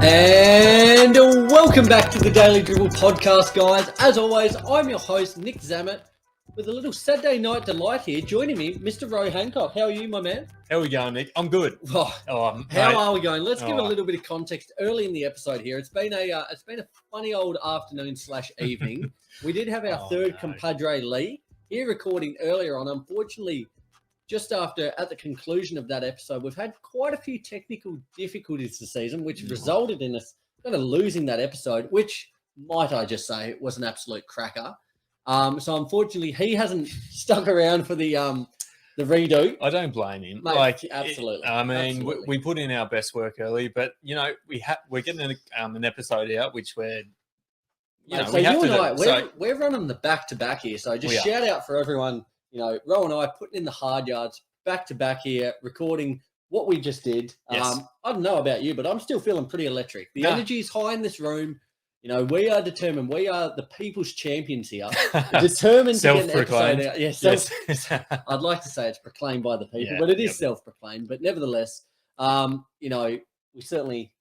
And welcome back to the Daily Dribble podcast, guys. As always, I'm your host, Nick Zammit, with a little Saturday night delight here. Joining me, Mr. Ro Hancock. How are you, my man? How are we going, Nick? I'm good. How are we going? Let's give a little bit of context early in the episode here. It's been a funny old afternoon / evening. We did have our third compadre Lee here recording earlier on. Unfortunately, just at the conclusion of that episode, we've had quite a few technical difficulties this season, which resulted in us kind of losing that episode, which, might I just say, was an absolute cracker. So unfortunately, he hasn't stuck around for the redo. I don't blame him. Mate, absolutely. Absolutely. We put in our best work early, but we're getting an episode out, which we're we're running the back-to-back here. So just shout out for everyone. Ro and I putting in the hard yards back-to-back here, recording what we just did. Yes. I don't know about you, but I'm still feeling pretty electric. The energy is high in this room. We are determined. We are the people's champions here. Determined to get an episode out. Yes. I'd like to say it's proclaimed by the people, but it is self-proclaimed. But nevertheless, we certainly,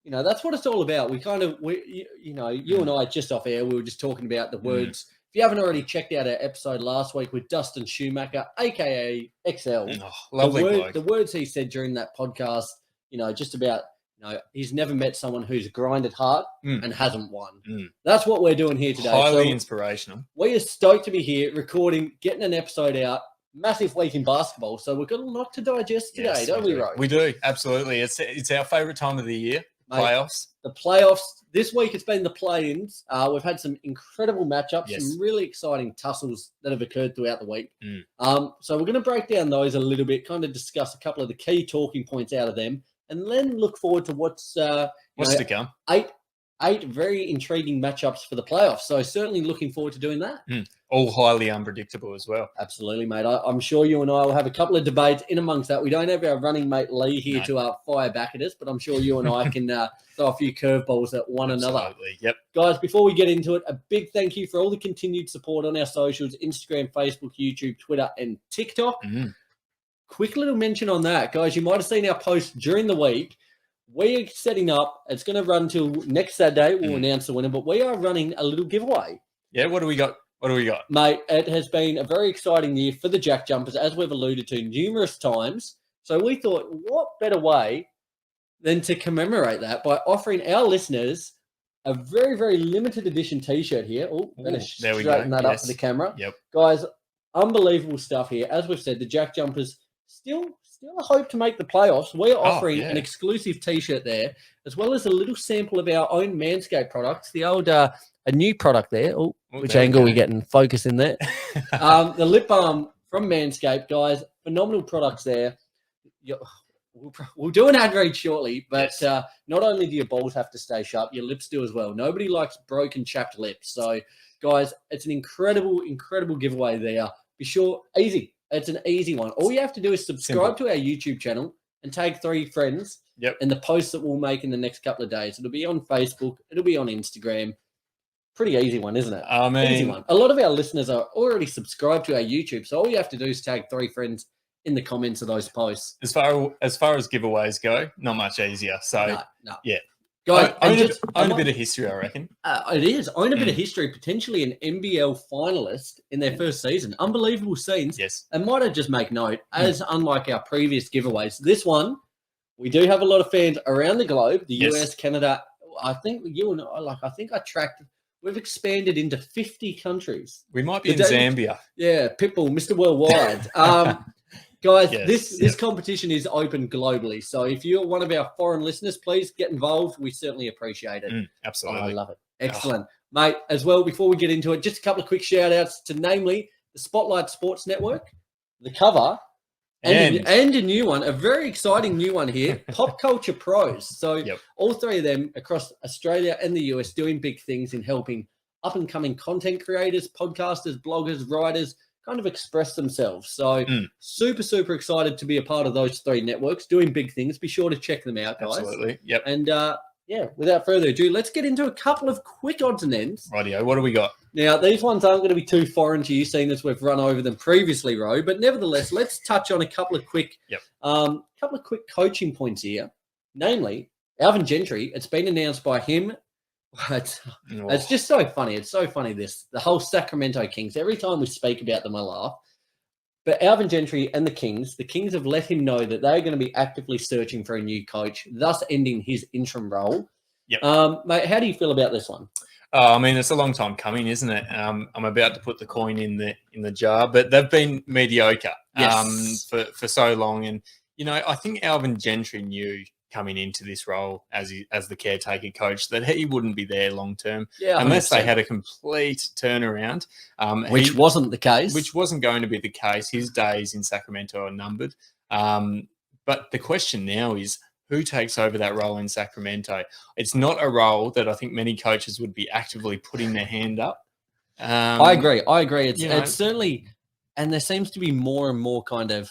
that's what it's all about. You and I just off air, we were just talking about the words. If you haven't already checked out our episode last week with Dustin Schumacher, a.k.a. XL, the words he said during that podcast, just about, he's never met someone who's grinded hard and hasn't won. That's what we're doing here today. Highly inspirational. We are stoked to be here recording, getting an episode out. Massive week in basketball. So we've got a lot to digest today, don't we, Ro? We do, absolutely. It's our favourite time of the year. Mate, playoffs. The playoffs. This week it's been the play-ins. We've had some incredible matchups, some really exciting tussles that have occurred throughout the week. So we're going to break down those a little bit, kind of discuss a couple of the key talking points out of them, and then look forward to what's to come. Eight very intriguing matchups for the playoffs. So certainly looking forward to doing that. All highly unpredictable as well. Absolutely, mate. I'm sure you and I will have a couple of debates in amongst that. We don't have our running mate Lee here to fire back at us, but I'm sure you and I can throw a few curveballs at one another. Yep. Guys, before we get into it, a big thank you for all the continued support on our socials, Instagram, Facebook, YouTube, Twitter, and TikTok. Quick little mention on that. Guys, you might have seen our post during the week. We're setting up, it's going to run till next Saturday. We'll announce the winner, but we are running a little giveaway. Yeah, what do we got? Mate, it has been a very exciting year for the Jack Jumpers, as we've alluded to numerous times. So we thought, what better way than to commemorate that by offering our listeners a very, very limited edition T-shirt here. Oh, I'm going to straighten that up for the camera. Yep. Guys, unbelievable stuff here. As we've said, the Jack Jumpers still hope to make the playoffs. We're offering an exclusive T-shirt there, as well as a little sample of our own Manscape products. The old, a new product there. Oh, which angle are we getting? Focus in there. The lip balm from Manscaped, guys. Phenomenal products there. We'll do an ad read shortly, but not only do your balls have to stay sharp, your lips do as well. Nobody likes broken, chapped lips. So, guys, it's an incredible, incredible giveaway there. Be sure, easy. It's an easy one. All you have to do is subscribe to our YouTube channel and tag 3 friends in the posts that we'll make in the next couple of days. It'll be on Facebook. It'll be on Instagram. Pretty easy one, isn't it? Easy one. A lot of our listeners are already subscribed to our YouTube, so all you have to do is tag 3 friends in the comments of those posts. As far as giveaways go, not much easier. So, yeah. Guys, own a bit of history, I reckon. It is. Own a bit of history, potentially an NBL finalist in their first season. Unbelievable scenes. Yes. And might I just make note, as unlike our previous giveaways, this one, we do have a lot of fans around the globe, the US, Canada. I think you and I, we've expanded into 50 countries. We might be in Zambia. Yeah, Pitbull, Mr. Worldwide. Guys, this competition is open globally. So if you're one of our foreign listeners, please get involved. We certainly appreciate it. Absolutely. I love it. Excellent. Mate, as well, before we get into it, just a couple of quick shout-outs to namely the Spotlight Sports Network, the cover, and a new one, a very exciting new one here, Pop Culture Pros. So all 3 of them across Australia and the US doing big things in helping up-and-coming content creators, podcasters, bloggers, writers, kind of express themselves. So super, super excited to be a part of those 3 networks doing big things. Be sure to check them out, guys. Absolutely. Yep. And without further ado, let's get into a couple of quick odds and ends. Rightio. What do we got? Now, these ones aren't going to be too foreign to you, seeing as we've run over them previously, Ro. But nevertheless, let's touch on a couple of quick coaching points here. Namely, Alvin Gentry, it's been announced by him. It's just so funny. It's so funny, the whole Sacramento Kings. Every time we speak about them, I laugh. But Alvin Gentry and the Kings have let him know that they're going to be actively searching for a new coach, thus ending his interim role. Yep. Mate, how do you feel about this one? I mean, it's a long time coming, isn't it? I'm about to put the coin in the jar, but they've been mediocre for so long. And, I think Alvin Gentry knew coming into this role as the caretaker coach that he wouldn't be there long term unless they had a complete turnaround. Which wasn't the case. Which wasn't going to be the case. His days in Sacramento are numbered. But the question now is, who takes over that role in Sacramento? It's not a role that I think many coaches would be actively putting their hand up. I agree. It's certainly, and there seems to be more and more kind of,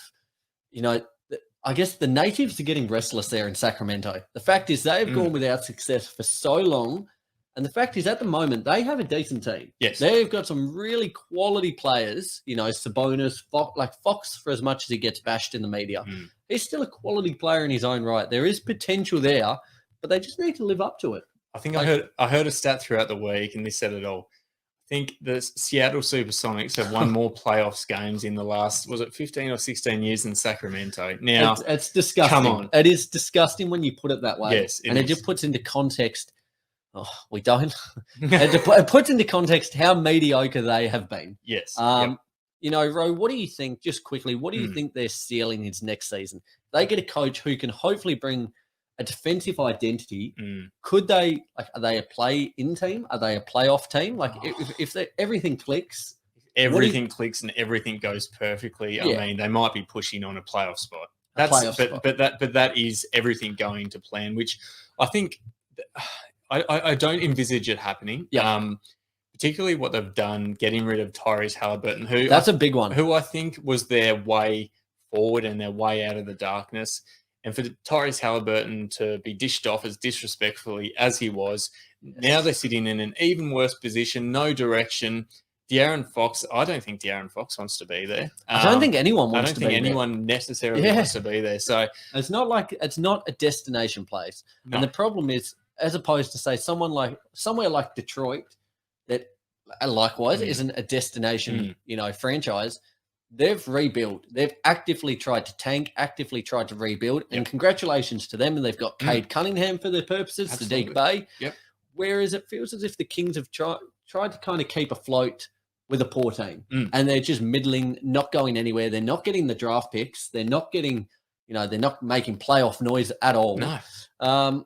I guess the natives are getting restless there in Sacramento. The fact is they've gone without success for so long. And the fact is at the moment, they have a decent team. Yes. They've got some really quality players, Sabonis, Fox, for as much as he gets bashed in the media. He's still a quality player in his own right. There is potential there, but they just need to live up to it. I think I heard a stat throughout the week, and this said it all. I think the Seattle Supersonics have won more playoffs games in the last, 15 or 16 years than Sacramento. Now, it's disgusting. Come on. It is disgusting when you put it that way. Yes, it just puts into context. Oh, we don't. It puts into context how mediocre they have been. Yes. Ro, what do you think, just quickly, what do you think their ceiling is next season? They get a coach who can hopefully bring a defensive identity. Could they, are they a play-in team? Are they a playoff team? If everything clicks. Everything clicks and everything goes perfectly. I mean, they might be pushing on a playoff spot. But that is everything going to plan, which I think I don't envisage it happening. Particularly what they've done, getting rid of Tyrese Halliburton, that's a big one. Who I think was their way forward and their way out of the darkness. And for Tyrese Halliburton to be dished off as disrespectfully as he was, now they're sitting in an even worse position, no direction. De'Aaron Fox, I don't think De'Aaron Fox wants to be there. I don't think anyone wants to be there. I don't think anyone necessarily wants to be there. So it's not a destination place. No. And the problem is, as opposed to say somewhere like Detroit, that likewise isn't a destination, franchise. They've rebuilt. They've actively tried to tank, actively tried to rebuild, and congratulations to them. And they've got Cade Cunningham for their purposes, Sadiq Bey. Yep. Whereas it feels as if the Kings have tried to kind of keep afloat with a poor team, and they're just middling, not going anywhere. They're not getting the draft picks. They're not getting, they're not making playoff noise at all. No.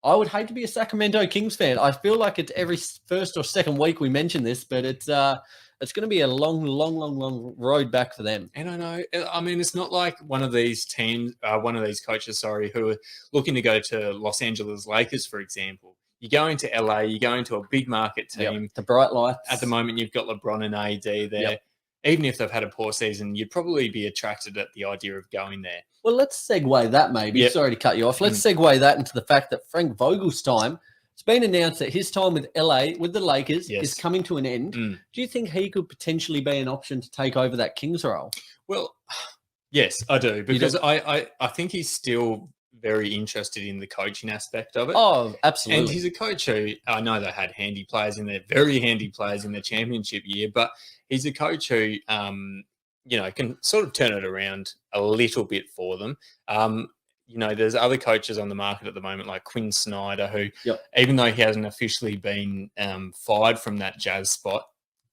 I would hate to be a Sacramento Kings fan. I feel like it's every first or second week we mention this, but it's going to be a long road back for them. And I know, I mean, it's not like one of these coaches, who are looking to go to Los Angeles Lakers, for example. You go into LA, you go into a big market team. The bright lights. At the moment, you've got LeBron and AD there. Yep. Even if they've had a poor season, you'd probably be attracted at the idea of going there. Well, let's segue that maybe. Yep. Sorry to cut you off. Let's segue that into the fact that Frank Vogel's time, it's been announced that his time with LA, with the Lakers, is coming to an end. Do you think he could potentially be an option to take over that Kings role? Well, yes, I do. Because I think he's still very interested in the coaching aspect of it. Oh, absolutely. And he's a coach who, I know they had handy players in there, very handy players in their championship year, but he's a coach who, can sort of turn it around a little bit for them. There's other coaches on the market at the moment, like Quinn Snyder, who, even though he hasn't officially been fired from that Jazz spot,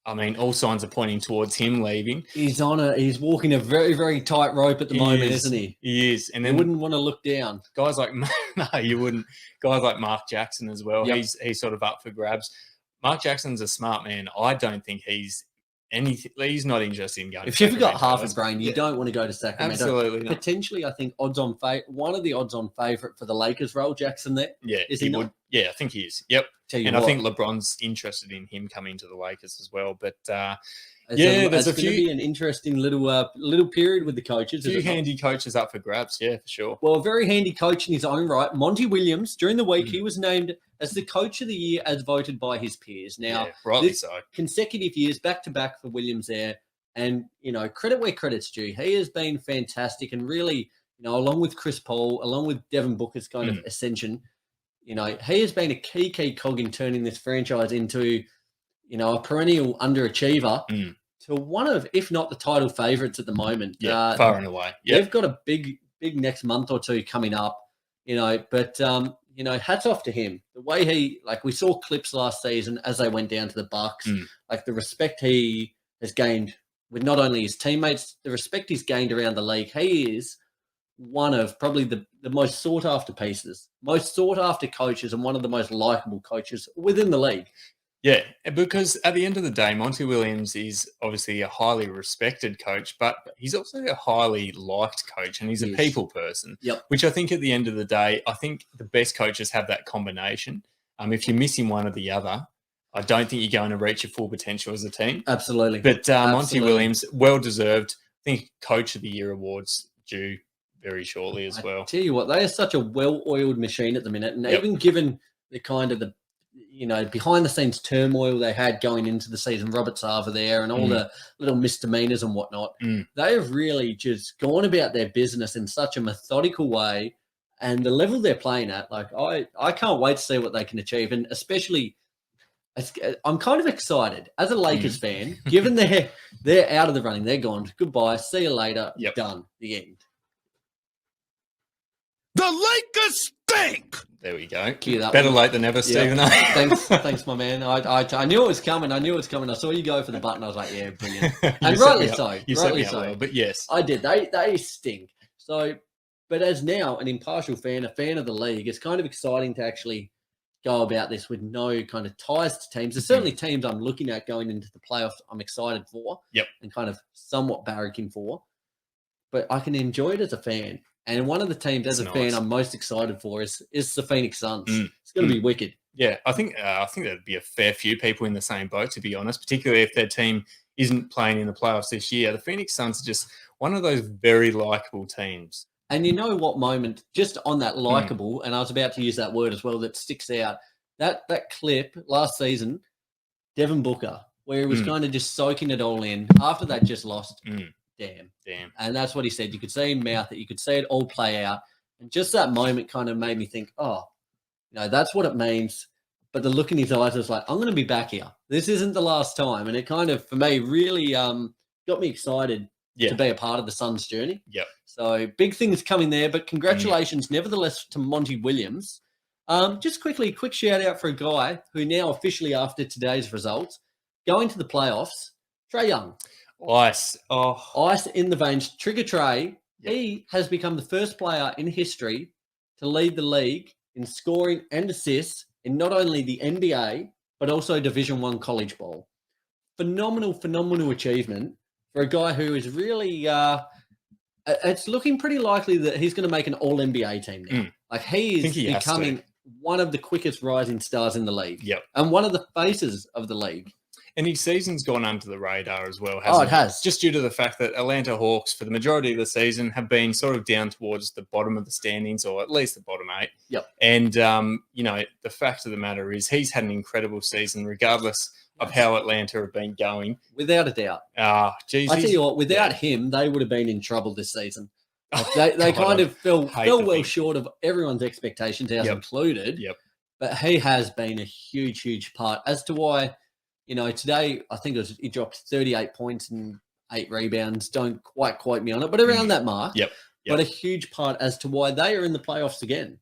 I mean, all signs are pointing towards him leaving. He's walking a very, very tight rope at the moment, isn't he? He is. And then you wouldn't want to look down. Guys like, no, you wouldn't. Guys like Mark Jackson as well. Yep. He's sort of up for grabs. Mark Jackson's a smart man. I don't think he's not interested in going. If you've got half a brain, you don't want to go to Sacramento. Absolutely not. Potentially, I think one of the odds-on favourite for the Lakers role, Jackson there. Yeah, is he would. Yeah, I think he is. Yep. I think LeBron's interested in him coming to the Lakers as well. But there's a few. Going to be an interesting little period with the coaches. A few handy coaches up for grabs. Yeah, for sure. Well, a very handy coach in his own right, Monty Williams. During the week, he was named as the coach of the year as voted by his peers. Now, rightly so. Consecutive years back to back for Williams there, and credit where credit's due. He has been fantastic, and really, along with Chris Paul, along with Devin Booker's kind of ascension. he has been a key cog in turning this franchise into, a perennial underachiever to one of, if not the title favourites at the moment. Yeah, far and away. They've got a big next month or two coming up, but hats off to him. The way we saw clips last season as they went down to the Bucks, the respect he has gained with not only his teammates, the respect he's gained around the league. He is one of probably the most sought after pieces, most sought after coaches, and one of the most likable coaches within the league. Yeah, because at the end of the day, Monty Williams is obviously a highly respected coach, but he's also a highly liked coach, and he's a people person, which I think at the end of the day, I think the best coaches have that combination. If you're missing one or the other, I don't think you're going to reach your full potential as a team. Absolutely. But Monty Williams, well-deserved. I think Coach of the Year awards due very shortly as well. Tell you what, they are such a well-oiled machine at the minute, and even given the kind of behind-the-scenes turmoil they had going into the season, Robert Sava there and all the little misdemeanors and whatnot, they have really just gone about their business in such a methodical way, and the level they're playing at, I can't wait to see what they can achieve, and especially I'm kind of excited as a Lakers fan, given they're out of the running, they're gone, goodbye, see you later, done, the end. The Lakers stink! There we go. Better late than never, Stephen. Thanks, my man. I knew it was coming. I saw you go for the button. I was like, yeah, brilliant. And rightly so. You set me up well, but yes. I did. They stink. So, but as now an impartial fan, a fan of the league, it's kind of exciting to actually go about this with no kind of ties to teams. There's certainly teams I'm looking at going into the playoffs I'm excited for and kind of somewhat barracking for. But I can enjoy it as a fan. And one of the teams as a fan I'm most excited for is the Phoenix Suns. It's going to be wicked. Yeah, I think there'd be a fair few people in the same boat, to be honest, particularly if their team isn't playing in the playoffs this year. The Phoenix Suns are just one of those very likable teams. And you know what moment, just on that likable, and I was about to use that word as well, that sticks out, that clip last season, Devin Booker, where he was kind of just soaking it all in. After that just lost, damn. And that's what he said. You could see him mouth it. You could see it all play out. And just that moment kind of made me think, that's what it means. But the look in his eyes was like, I'm going to be back here. This isn't the last time. And it kind of, for me, really got me excited to be a part of the Suns' journey. Yep. So big things coming there. But congratulations, nevertheless, to Monty Williams. Just quickly, a quick shout out for a guy who now officially, after today's results, going to the playoffs, Trey Young. Ice in the veins. Trigger Trey, he has become the first player in history to lead the league in scoring and assists in not only the NBA, but also Division I college ball. Phenomenal achievement for a guy who is really, it's looking pretty likely that he's going to make an All-NBA team now. He is becoming one of the quickest rising stars in the league. Yep. And one of the faces of the league. And his season's gone under the radar as well, hasn't it? It has. Just due to the fact that Atlanta Hawks, for the majority of the season, have been sort of down towards the bottom of the standings, or at least the bottom 8. Yep. And, the fact of the matter is he's had an incredible season, regardless of how Atlanta have been going. Without a doubt. I tell you what, without him, they would have been in trouble this season. They kind of fell well short of everyone's expectations, ours included. Yep. But he has been a huge part as to why, today I think he dropped 38 points and 8 rebounds. Don't quite quote me on it, but around that mark. Yep. But a huge part as to why they are in the playoffs again.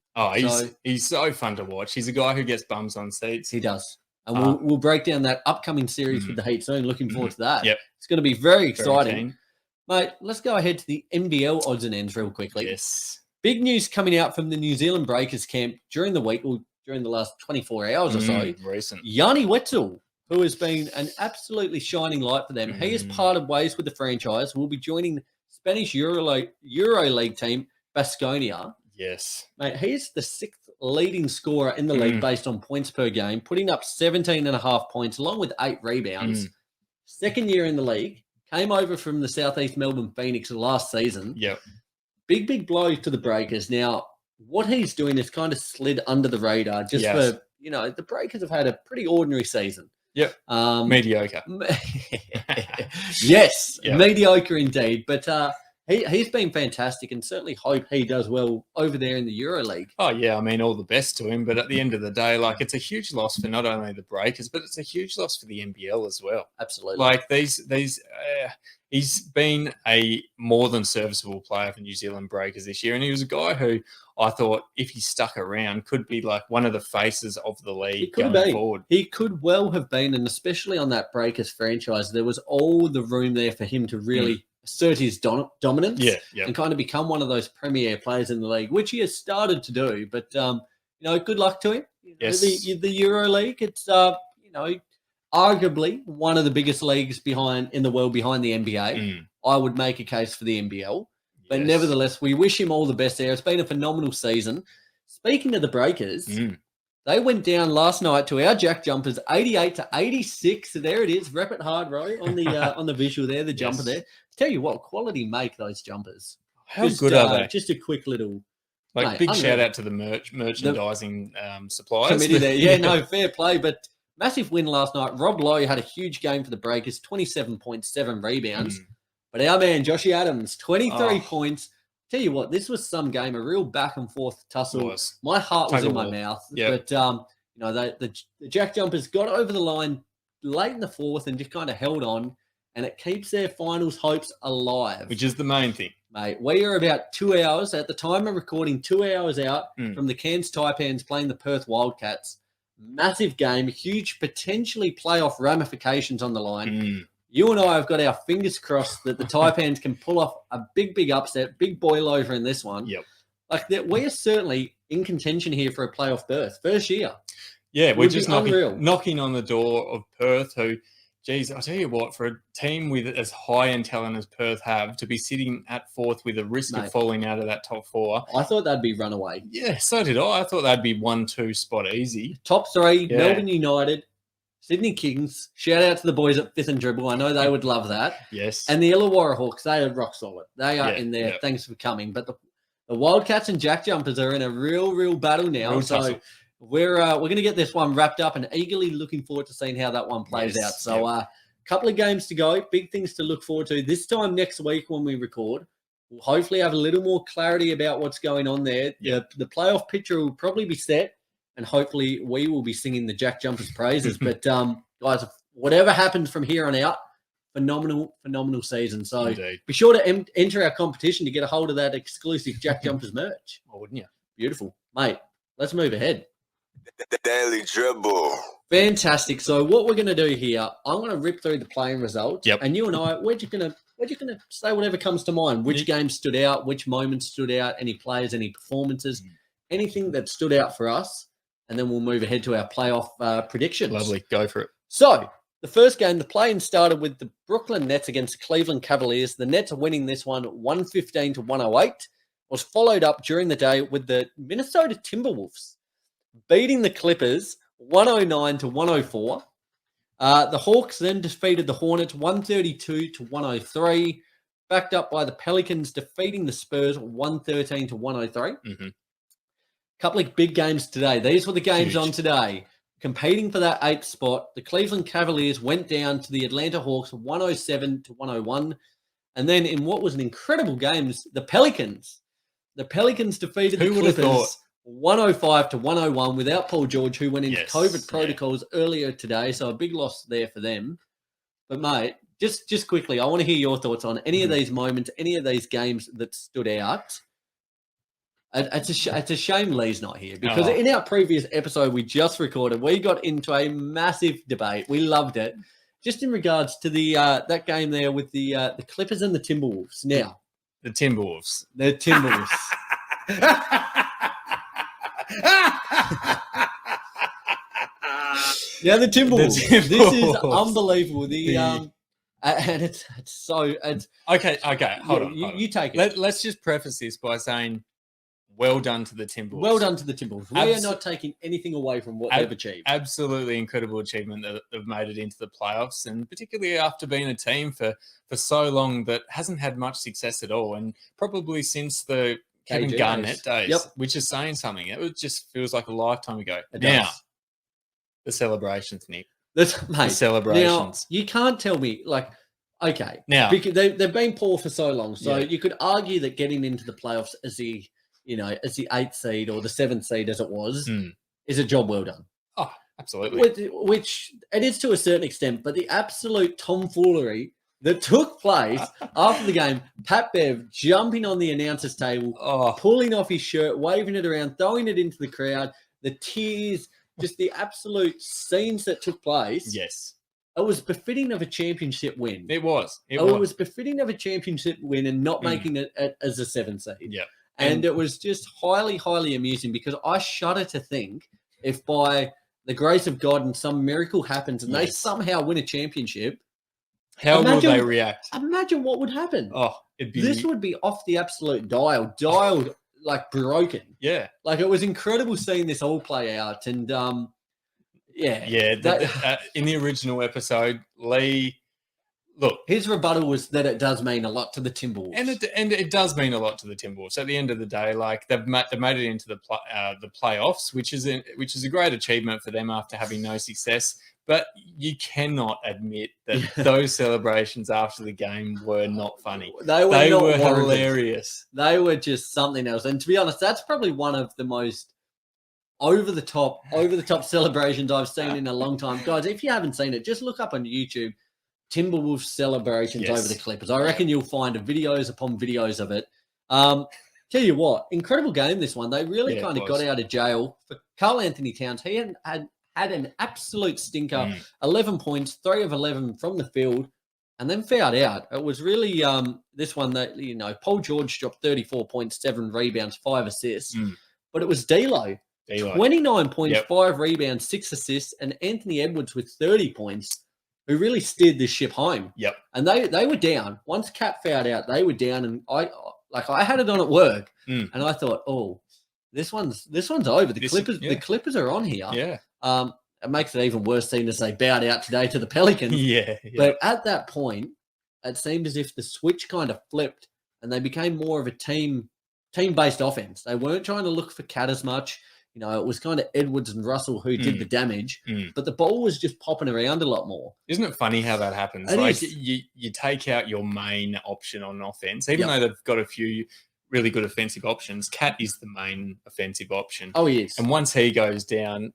He's so fun to watch. He's a guy who gets bums on seats. He does. And we'll break down that upcoming series with the Heat soon. Looking forward to that. Yep. It's going to be very exciting. Mate, let's go ahead to the NBL odds and ends real quickly. Yes. Big news coming out from the New Zealand Breakers camp during the week, or during the last 24 hours or so. Recent. Yanni Wetzel, who has been an absolutely shining light for them. He has parted ways with the franchise. Will be joining the Spanish Euroleague team, Baskonia. Yes. Mate, he is the 6th leading scorer in the league based on points per game, putting up 17.5 points along with 8 rebounds. Second year in the league. Came over from the Southeast Melbourne Phoenix last season. Yep. Big blow to the Breakers. Now, what he's doing is kind of slid under the radar for, the Breakers have had a pretty ordinary season. Yep. Mediocre. Yes, mediocre indeed. But he's been fantastic, and certainly hope he does well over there in the EuroLeague. Oh, yeah. I mean, all the best to him. But at the end of the day, like, it's a huge loss for not only the Breakers, but it's a huge loss for the NBL as well. Absolutely. Like, he's been a more than serviceable player for New Zealand Breakers this year. And he was a guy who I thought, if he stuck around, could be like one of the faces of the league going forward. He could well have been, and especially on that Breakers franchise, there was all the room there for him to really assert his dominance and kind of become one of those premier players in the league, which he has started to do. But, good luck to him. Yes. The EuroLeague, it's, arguably one of the biggest leagues in the world behind the NBA. I would make a case for the NBL. But nevertheless, we wish him all the best there. It's been a phenomenal season. Speaking of the Breakers, they went down last night to our Jack Jumpers, 88-86. So there it is. Rep it hard, Roy, on the visual there, the jumper there. Tell you what, quality make those jumpers. How good are they? Just a quick little... big shout out to the merchandising suppliers. Committee there. Yeah, no, fair play. But massive win last night. Rob Lowe had a huge game for the Breakers, 27.7 rebounds. But our man, Joshy Adams, 23 points. Tell you what, this was some game, a real back and forth tussle. My heart was in my mouth. But, the Jack Jumpers got over the line late in the fourth and just kind of held on. And it keeps their finals hopes alive. Which is the main thing. Mate, we are about 2 hours, at the time of recording, 2 hours out from the Cairns Taipans playing the Perth Wildcats. Massive game, huge potentially playoff ramifications on the line. You and I have got our fingers crossed that the Taipans can pull off a big upset, big boil over in this one. We are certainly in contention here for a playoff berth. First year. Yeah, we're just knocking on the door of Perth, who... Geez, I'll tell you what, for a team with as high-end talent as Perth have, to be sitting at fourth with a risk of falling out of that top four. I thought that'd be runaway. Yeah, so did I. I thought that'd be 1-2 spot easy. Top three, Melbourne United, Sydney Kings. Shout out to the boys at Fifth and Dribble. I know they would love that. Yes. And the Illawarra Hawks, they are rock solid. They are in there. Thanks for coming. But the Wildcats and Jack Jumpers are in a real battle now. So we're going to get this one wrapped up and eagerly looking forward to seeing how that one plays out. So a couple of games to go, big things to look forward to. This time next week when we record, we'll hopefully have a little more clarity about what's going on there. The playoff picture will probably be set, and hopefully we will be singing the Jack Jumpers praises. But, guys, whatever happens from here on out, phenomenal season. So be sure to enter our competition to get a hold of that exclusive Jack Jumpers merch. Oh, wouldn't you? Beautiful. Mate, let's move ahead. The Daily Dribble. Fantastic. So what we're going to do here, I'm going to rip through the playing results. And you and I, we're just going to say whatever comes to mind. Which games stood out, which moments stood out, any players, any performances, anything that stood out for us. And then we'll move ahead to our playoff predictions. Lovely. Go for it. So the first game, the play-in started with the Brooklyn Nets against the Cleveland Cavaliers. The Nets are winning this one 115-108. Was followed up during the day with the Minnesota Timberwolves beating the Clippers 109-104. The Hawks then defeated the Hornets 132-103, backed up by the Pelicans defeating the Spurs 113-103. Couple of big games today. These were the games on today. Competing for that 8th spot, the Cleveland Cavaliers went down to the Atlanta Hawks 107-101. And then in what was an incredible game, the Pelicans defeated the Clippers 105-101 without Paul George, who went into COVID protocols earlier today. So a big loss there for them. But, mate, just quickly, I want to hear your thoughts on any of these moments, any of these games that stood out. It's a shame Lee's not here because in our previous episode we just recorded, we got into a massive debate. We loved it. Just in regards to the that game there with the Clippers and the Timberwolves. Now, the Timberwolves. Now the Timberwolves. This is unbelievable. And it's okay. Hold on. You take it. Let's just preface this by saying, well done to the Timberwolves. Well done to the Timberwolves. We are not taking anything away from what they've achieved. Absolutely incredible achievement that they've made it into the playoffs, and particularly after being a team for so long that hasn't had much success at all, and probably since the Kevin Garnett days, which is saying something. It just feels like a lifetime ago. Now, the celebrations, Nick. The celebrations. Now, you can't tell me, Okay. Now, because they've been poor for so long. So Yeah. you could argue that getting into the playoffs as the 8th seed or the 7th seed as it was is a job well done. Oh, absolutely. Which it is to a certain extent, but the absolute tomfoolery that took place after the game, Pat Bev jumping on the announcer's table, pulling off his shirt, waving it around, throwing it into the crowd, the tears, just the absolute scenes that took place. Yes. It was befitting of a championship win. It was. It was befitting of a championship win and not making it as a 7th seed. Yeah. And it was just highly, highly amusing because I shudder to think if by the grace of God and some miracle happens and they somehow win a championship, how will they react? Imagine what would happen. Oh, this would be off the absolute dialed like broken. Yeah. Like it was incredible seeing this all play out. And in the original episode, Lee, look, his rebuttal was that it does mean a lot to the Timberwolves, and it does mean a lot to the Timberwolves. At the end of the day, like they've made it into the playoffs, which is a great achievement for them after having no success. But you cannot admit that those celebrations after the game were not funny. They were hilarious. They were just something else. And to be honest, that's probably one of the most over the top celebrations I've seen in a long time. Guys, if you haven't seen it, just look up on YouTube Timberwolves celebrations over the Clippers. I reckon you'll find videos upon videos of it. Tell you what, incredible game this one. They really kind of got out of jail. For Karl Anthony Towns, he had an absolute stinker, 11 points, 3 of 11 from the field, and then fouled out. It was really this one that, Paul George dropped 34 points, 7 rebounds, 5 assists. But it was D'Lo. 29 points, 5 rebounds, 6 assists, and Anthony Edwards with 30 points, who really steered this ship home. Yep. And they were down. Once Cat fouled out, they were down, and I had it on at work, and I thought, this one's over. The Clippers are on here. Yeah. It makes it even worse seeing as they bowed out today to the Pelicans. Yeah. But at that point, it seemed as if the switch kind of flipped and they became more of a team-based offense. They weren't trying to look for Cat as much. It was kind of Edwards and Russell who did the damage, but the ball was just popping around a lot more. Isn't it funny how that happens? You take out your main option on offense, even though they've got a few really good offensive options. Cat is the main offensive option. Oh, he is. And once he goes down,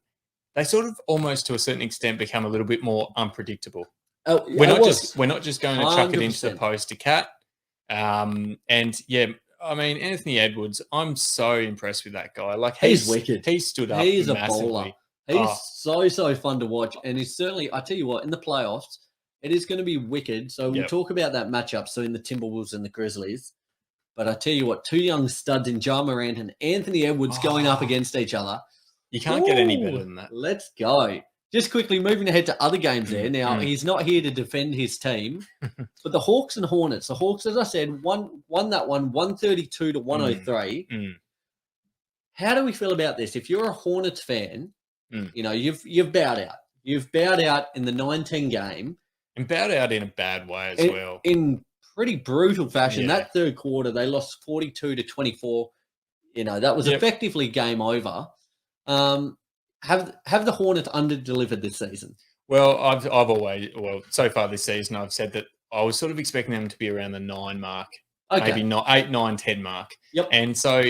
they sort of almost to a certain extent become a little bit more unpredictable. Oh, we're not just going to chuck it into the post to Cat. Anthony Edwards, I'm so impressed with that guy. Like he's wicked. He stood up. He's massively. A baller. He's so fun to watch, and he's certainly. I tell you what, in the playoffs, it is going to be wicked. So we'll talk about that matchup. So in the Timberwolves and the Grizzlies, but I tell you what, 2 young studs in Ja Morant and Anthony Edwards going up agaget each other. You can't get any better than that. Let's go. Just quickly moving ahead to other games there. Now, he's not here to defend his team, but the Hawks and Hornets. The Hawks, as I said, won that one 132 to 103. How do we feel about this? If you're a Hornets fan, you've bowed out. You've bowed out in the 19 game. And bowed out in a bad way as well. In pretty brutal fashion. That third quarter, they lost 42 to 24. That was effectively game over. Have the Hornets under-delivered this season? Well, so far this season, I've said that I was sort of expecting them to be around the 9 mark, maybe not 8, 9, 10 mark. Yep. And so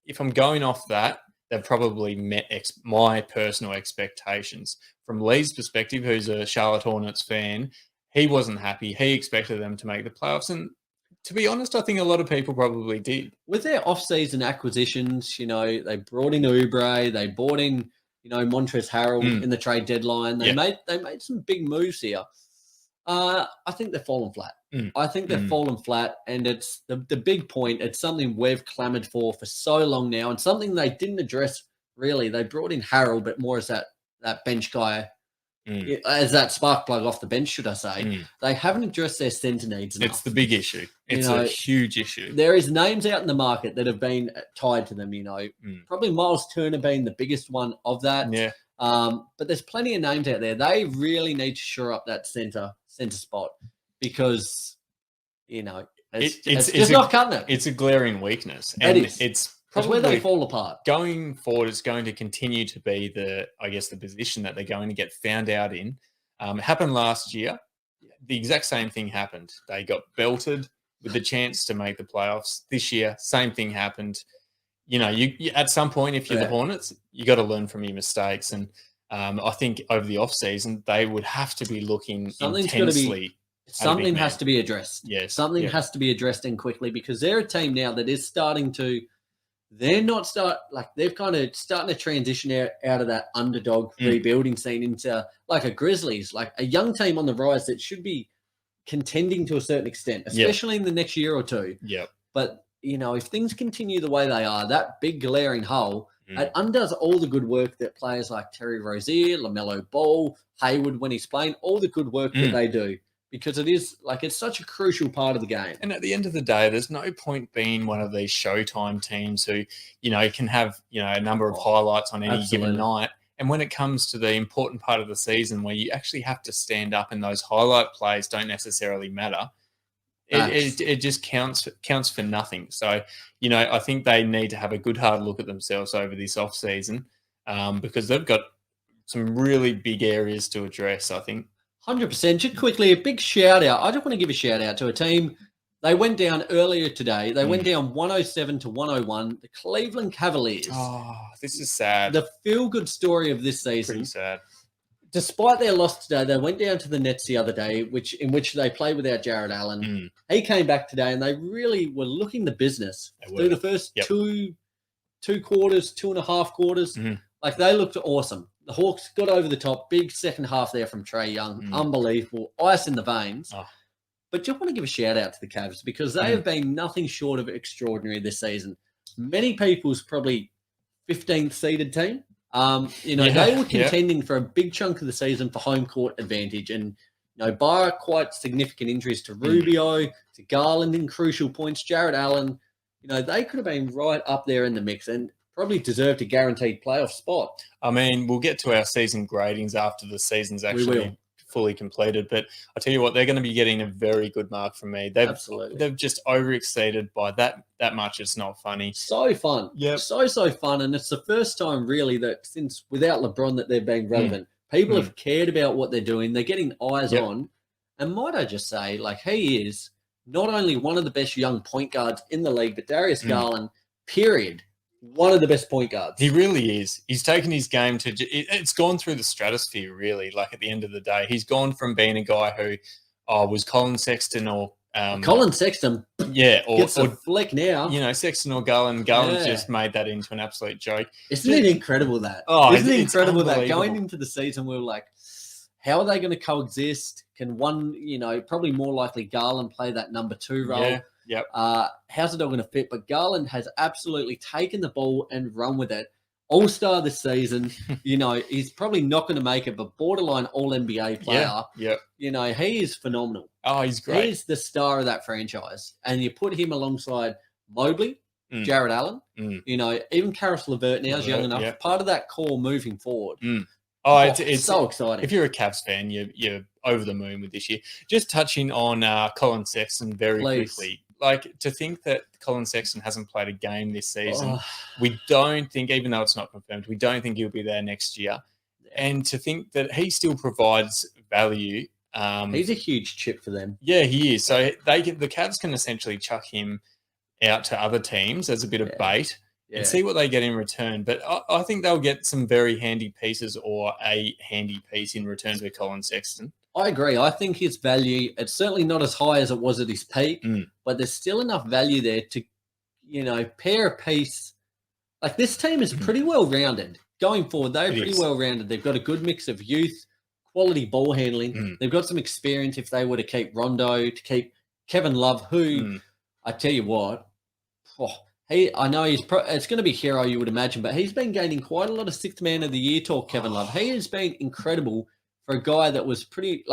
if I'm going off that, they've probably met my personal expectations. From Lee's perspective, who's a Charlotte Hornets fan, he wasn't happy. He expected them to make the playoffs. And to be honest, I think a lot of people probably did. With their off-season acquisitions, they brought in Oubre, they brought in, Montrezl Harrell in the trade deadline. They made some big moves here. I think they've fallen flat. I think they've fallen flat, and it's the big point. It's something we've clamored for so long now, and something they didn't address really. They brought in Harrell, but more as that bench guy. As that spark plug off the bench, should I say. They haven't addressed their centre needs enough. It's the big issue. It's a huge issue. There is names out in the market that have been tied to them, Probably Miles Turner being the biggest one of that. Yeah. But there's plenty of names out there. They really need to shore up that centre spot because, it's just not cutting it. It's a glaring weakness. And it's probably where they fall apart. Going forward, it's going to continue to be the position that they're going to get found out in. It happened last year. the exact same thing happened. They got belted with the chance to make the playoffs. This year, same thing happened. You at some point, if you're the Hornets, you got to learn from your mistakes. And I think over the offseason, they would have to be looking intensely. Something has to be addressed. Yes. Something has to be addressed and quickly, because they're a team now that is starting to – they're kind of starting to transition out of that underdog rebuilding scene into like a Grizzlies, like a young team on the rise that should be contending to a certain extent, especially in the next year or two. Yeah. But, if things continue the way they are, that big glaring hole – it undoes all the good work that players like Terry Rozier, LaMelo Ball, Hayward, when he's playing, all the good work that they do, because it's such a crucial part of the game. And at the end of the day, there's no point being one of these Showtime teams who, can have, a number of highlights on any given night. And when it comes to the important part of the season where you actually have to stand up and those highlight plays don't necessarily matter, it just counts for nothing. So, I think they need to have a good hard look at themselves over this off season, because they've got some really big areas to address, I think. 100%. Just quickly, a big shout out. I just want to give a shout out to a team. They went down earlier today. They went down 107-101. The Cleveland Cavaliers. Oh, this is sad. The feel-good story of this season. Pretty sad. Despite their loss today, they went down to the Nets the other day, in which they played without Jared Allen. He came back today, and they really were looking the business through the first two quarters, 2.5 quarters. Like, they looked awesome. The Hawks got over the top. Big second half there from Trey Young. Unbelievable. Ice in the veins. Oh. But just want to give a shout out to the Cavs, because they have been nothing short of extraordinary this season. Many people's probably 15th seeded team. They were contending for a big chunk of the season for home court advantage, and bar quite significant injuries to Rubio, to Garland in crucial points, Jared Allen, they could have been right up there in the mix and probably deserved a guaranteed playoff spot. I mean, we'll get to our season gradings after the season's actually fully completed, but I'll tell you what, they're going to be getting a very good mark from me. They've just overexceeded by that much. It's not funny. So fun. Yeah. So fun. And it's the first time really that since without LeBron that they've been relevant. People have cared about what they're doing. They're getting eyes on. And might I just say, he is not only one of the best young point guards in the league, but Darius Garland, period. One of the best point guards. He really is. He's taken his game to – it's gone through the stratosphere, really, at the end of the day. He's gone from being a guy who was Colin Sexton or Colin Sexton gets a flick now. Sexton or Garland. Garland just made that into an absolute joke. Isn't it incredible that? Isn't it incredible that going into the season we were like, how are they going to coexist? Can one, probably more likely Garland play that number 2 role? Yeah. Yep. How's it all going to fit? But Garland has absolutely taken the ball and run with it. All-star this season. He's probably not going to make it, but borderline All-NBA player. Yeah. He is phenomenal. Oh, he's great. He's the star of that franchise. And you put him alongside Mobley, Jared Allen, even Karis LeVert now is young enough. Part of that core moving forward. Oh, it's so exciting. If you're a Cavs fan, you're over the moon with this year. Just touching on Colin Sexton very quickly. To think that Colin Sexton hasn't played a game this season, we don't think, even though it's not confirmed, we don't think he'll be there next year. And to think that he still provides value. He's a huge chip for them. Yeah, he is. So the Cavs can essentially chuck him out to other teams as a bit of bait and see what they get in return. But I think they'll get some very handy pieces or a handy piece in return to Colin Sexton. I agree. I think his value, it's certainly not as high as it was at his peak, but there's still enough value there to, pair a piece. This team is pretty well-rounded. Going forward, they're pretty well-rounded. They've got a good mix of youth, quality ball handling. They've got some experience if they were to keep Rondo, to keep Kevin Love, who, I tell you what, I know it's going to be hero, you would imagine, but he's been gaining quite a lot of sixth man of the year talk, Kevin Love. He has been incredible for a guy that was pretty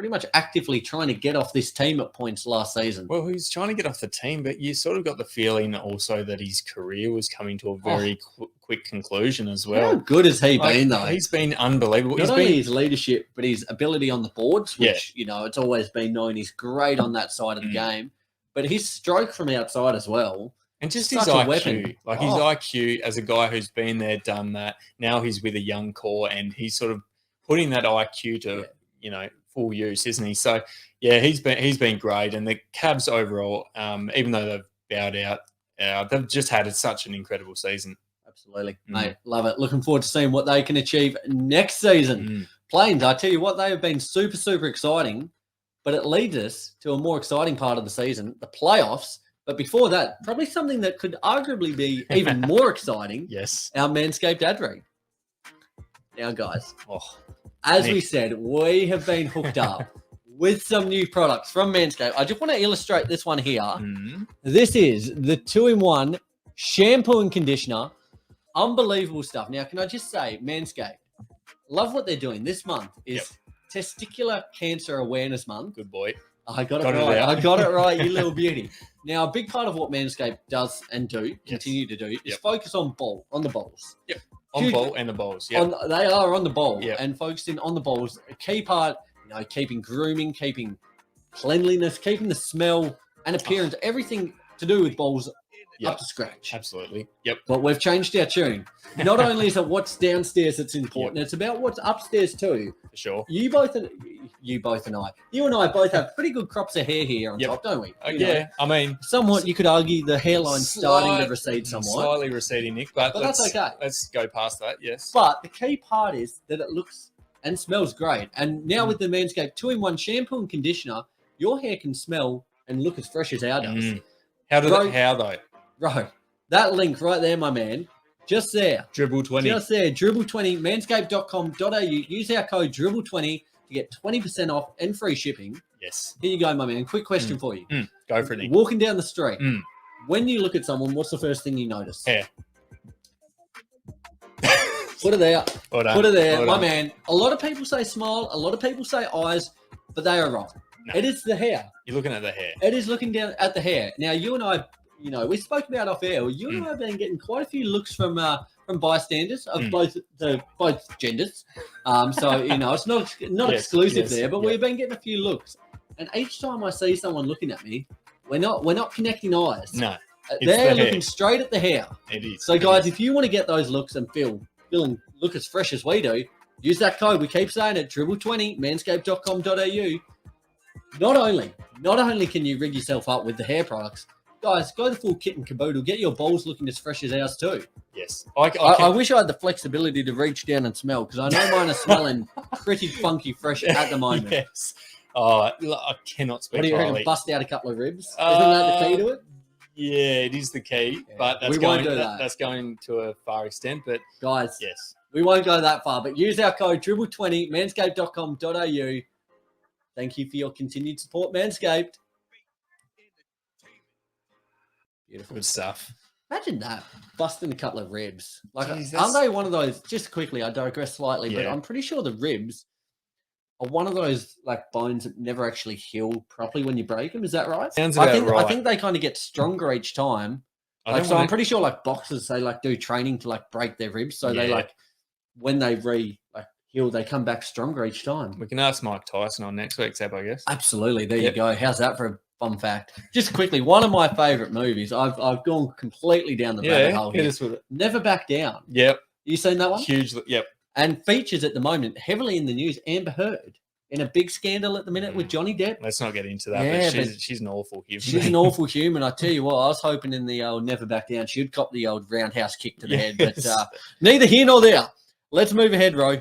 much actively trying to get off this team at points last season. Well, he's trying to get off the team, but you sort of got the feeling also that his career was coming to a very quick conclusion as well. How good has he been, though? He's been unbelievable. Not only his leadership, but his ability on the boards, which, it's always been known he's great on that side of the game. But his stroke from outside as well. And just his IQ, his IQ as a guy who's been there, done that. Now he's with a young core and he's sort of putting that IQ to, full use, isn't he? So yeah, he's been great, and the Cavs overall, even though they've bowed out, they've just had such an incredible season. Absolutely, mate. Love it. Looking forward to seeing what they can achieve next season. Plains, I tell you what, they have been super, super exciting, but it leads us to a more exciting part of the season, the playoffs. But before that, probably something that could arguably be even more exciting. Yes. Our Manscaped ad read. Now, guys, as we said, we have been hooked up with some new products from Manscaped. I just want to illustrate this one here. This is the 2-in-1 shampoo and conditioner. Unbelievable stuff. Now, can I just say, Manscaped, love what they're doing. This month is Testicular Cancer Awareness Month. Good boy. I got it right. I got it right, you little beauty. Now, a big part of what Manscaped does and continue to do, is focus on the balls. Yep. On ball and the balls. Yep. They are on the ball and focusing on the balls. A key part, keeping grooming, keeping cleanliness, keeping the smell and appearance, everything to do with balls up to scratch. Absolutely. Yep. But we've changed our tune. Not only is it what's downstairs that's important, it's about what's upstairs too. For sure. You and I both have pretty good crops of hair here on top, don't we? I mean, somewhat you could argue the hairline's starting to recede somewhat. Slightly receding, Nick, but that's okay. Let's go past that, yes. But the key part is that it looks and smells great. And now with the Manscaped 2-in-1 shampoo and conditioner, your hair can smell and look as fresh as ours does. How though? Right. That link right there, my man. Just there. Dribble20. Just there. Dribble20, manscaped.com.au. Use our code Dribble20 to get 20% off and free shipping. Yes. Here you go, my man. Quick question for you. Go for it, Nick. Walking down the street, when you look at someone, what's the first thing you notice? Hair. Put it there. Put it there. My man. A lot of people say smile. A lot of people say eyes, but they are wrong. No. It is the hair. You're looking at the hair. It is looking down at the hair. Now, you and I, we spoke about off air. You and I have been getting quite a few looks from bystanders of both genders. So it's not exclusive there, but we've been getting a few looks. And each time I see someone looking at me, we're not connecting eyes. No, they're looking straight at the hair. It is. So guys, if you want to get those looks and feel and look as fresh as we do, use that code. We keep saying it, Dribble20, manscaped.com.au. Not only can you rig yourself up with the hair products, guys, go the full kit and caboodle. Get your balls looking as fresh as ours too. Yes. I wish I had the flexibility to reach down and smell, because I know mine are smelling pretty funky fresh at the moment. Yes. Oh, I cannot speak. What do you highly. reckon? Bust out a couple of ribs? Isn't that the key to it? Yeah, it is the key, but that's that's going to a far extent. But guys, yes, we won't go that far. But use our code Dribble20, manscaped.com.au. Thank you for your continued support, Manscaped. Beautiful stuff. Imagine that, busting a couple of ribs. Like, Jeez, aren't they one of those? Just quickly, I digress slightly, but I'm pretty sure the ribs are one of those like bones that never actually heal properly when you break them. Is that right? Sounds about right. I think they kind of get stronger each time. I'm pretty sure like boxers, they like do training to like break their ribs, so they like when they heal, they come back stronger each time. We can ask Mike Tyson on next week's app, I guess. Absolutely. There you go. How's that for a fun fact? Just quickly, one of my favorite movies. I've gone completely down the rabbit hole here. Hit us with it. Never Back Down. Yep. You seen that one? Hugely. Yep. And features at the moment heavily in the news. Amber Heard in a big scandal at the minute with Johnny Depp. Let's not get into that. But she's an awful human. She's an awful human. I tell you what, I was hoping in the old Never Back Down she'd cop the old roundhouse kick to the head. But neither here nor there. Let's move ahead, Ro.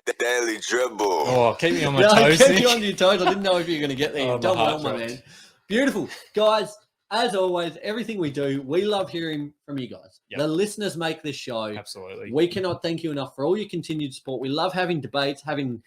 The Daily Dribble. Oh, keep me on my toes. Keep you on your toes. I didn't know if you were going to get there. You've done well, my man. Beautiful. Guys, as always, everything we do, we love hearing from you guys. Yep. The listeners make this show. Absolutely. We cannot thank you enough for all your continued support. We love having debates, having,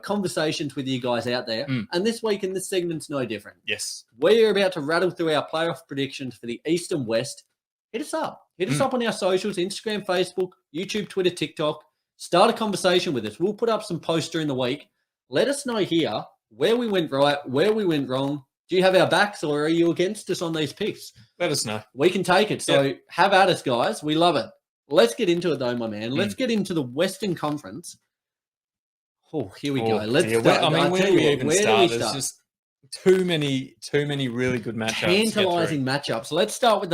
conversations with you guys out there. And this week in this segment's no different. Yes. We're about to rattle through our playoff predictions for the East and West. Hit us up. Hit us up on our socials, Instagram, Facebook, YouTube, Twitter, TikTok. Start a conversation with us. We'll put up some posts during the week. Let us know here where we went right, where we went wrong. Do you have our backs or are you against us on these picks? Let us know. We can take it. So have at us, guys. We love it. Let's get into it, though, my man. Let's get into the Western Conference. Oh, here we go. Let's start. Where do we even start? There's just too many really good matchups. Tantalizing matchups. Let's start with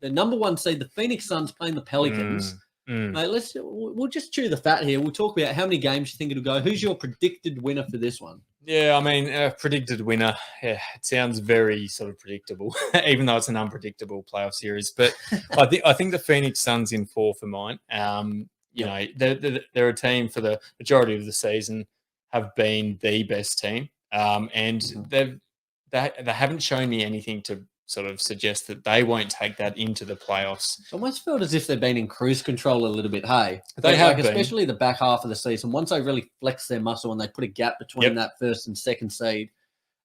the number one seed, the Phoenix Suns playing the Pelicans. Mate, we'll just chew the fat here. We'll talk about how many games you think it'll go. Who's your predicted winner for this one? Yeah, I mean, predicted winner. Yeah, it sounds very sort of predictable, even though it's an unpredictable playoff series. But I think the Phoenix Suns in 4 for mine. You know, they're a team for the majority of the season have been the best team, and they haven't shown me anything to sort of suggest that they won't take that into the playoffs. It almost felt as if they've been in cruise control a little bit, hey? They have been. Especially the back half of the season. Once they really flex their muscle and they put a gap between that first and second seed,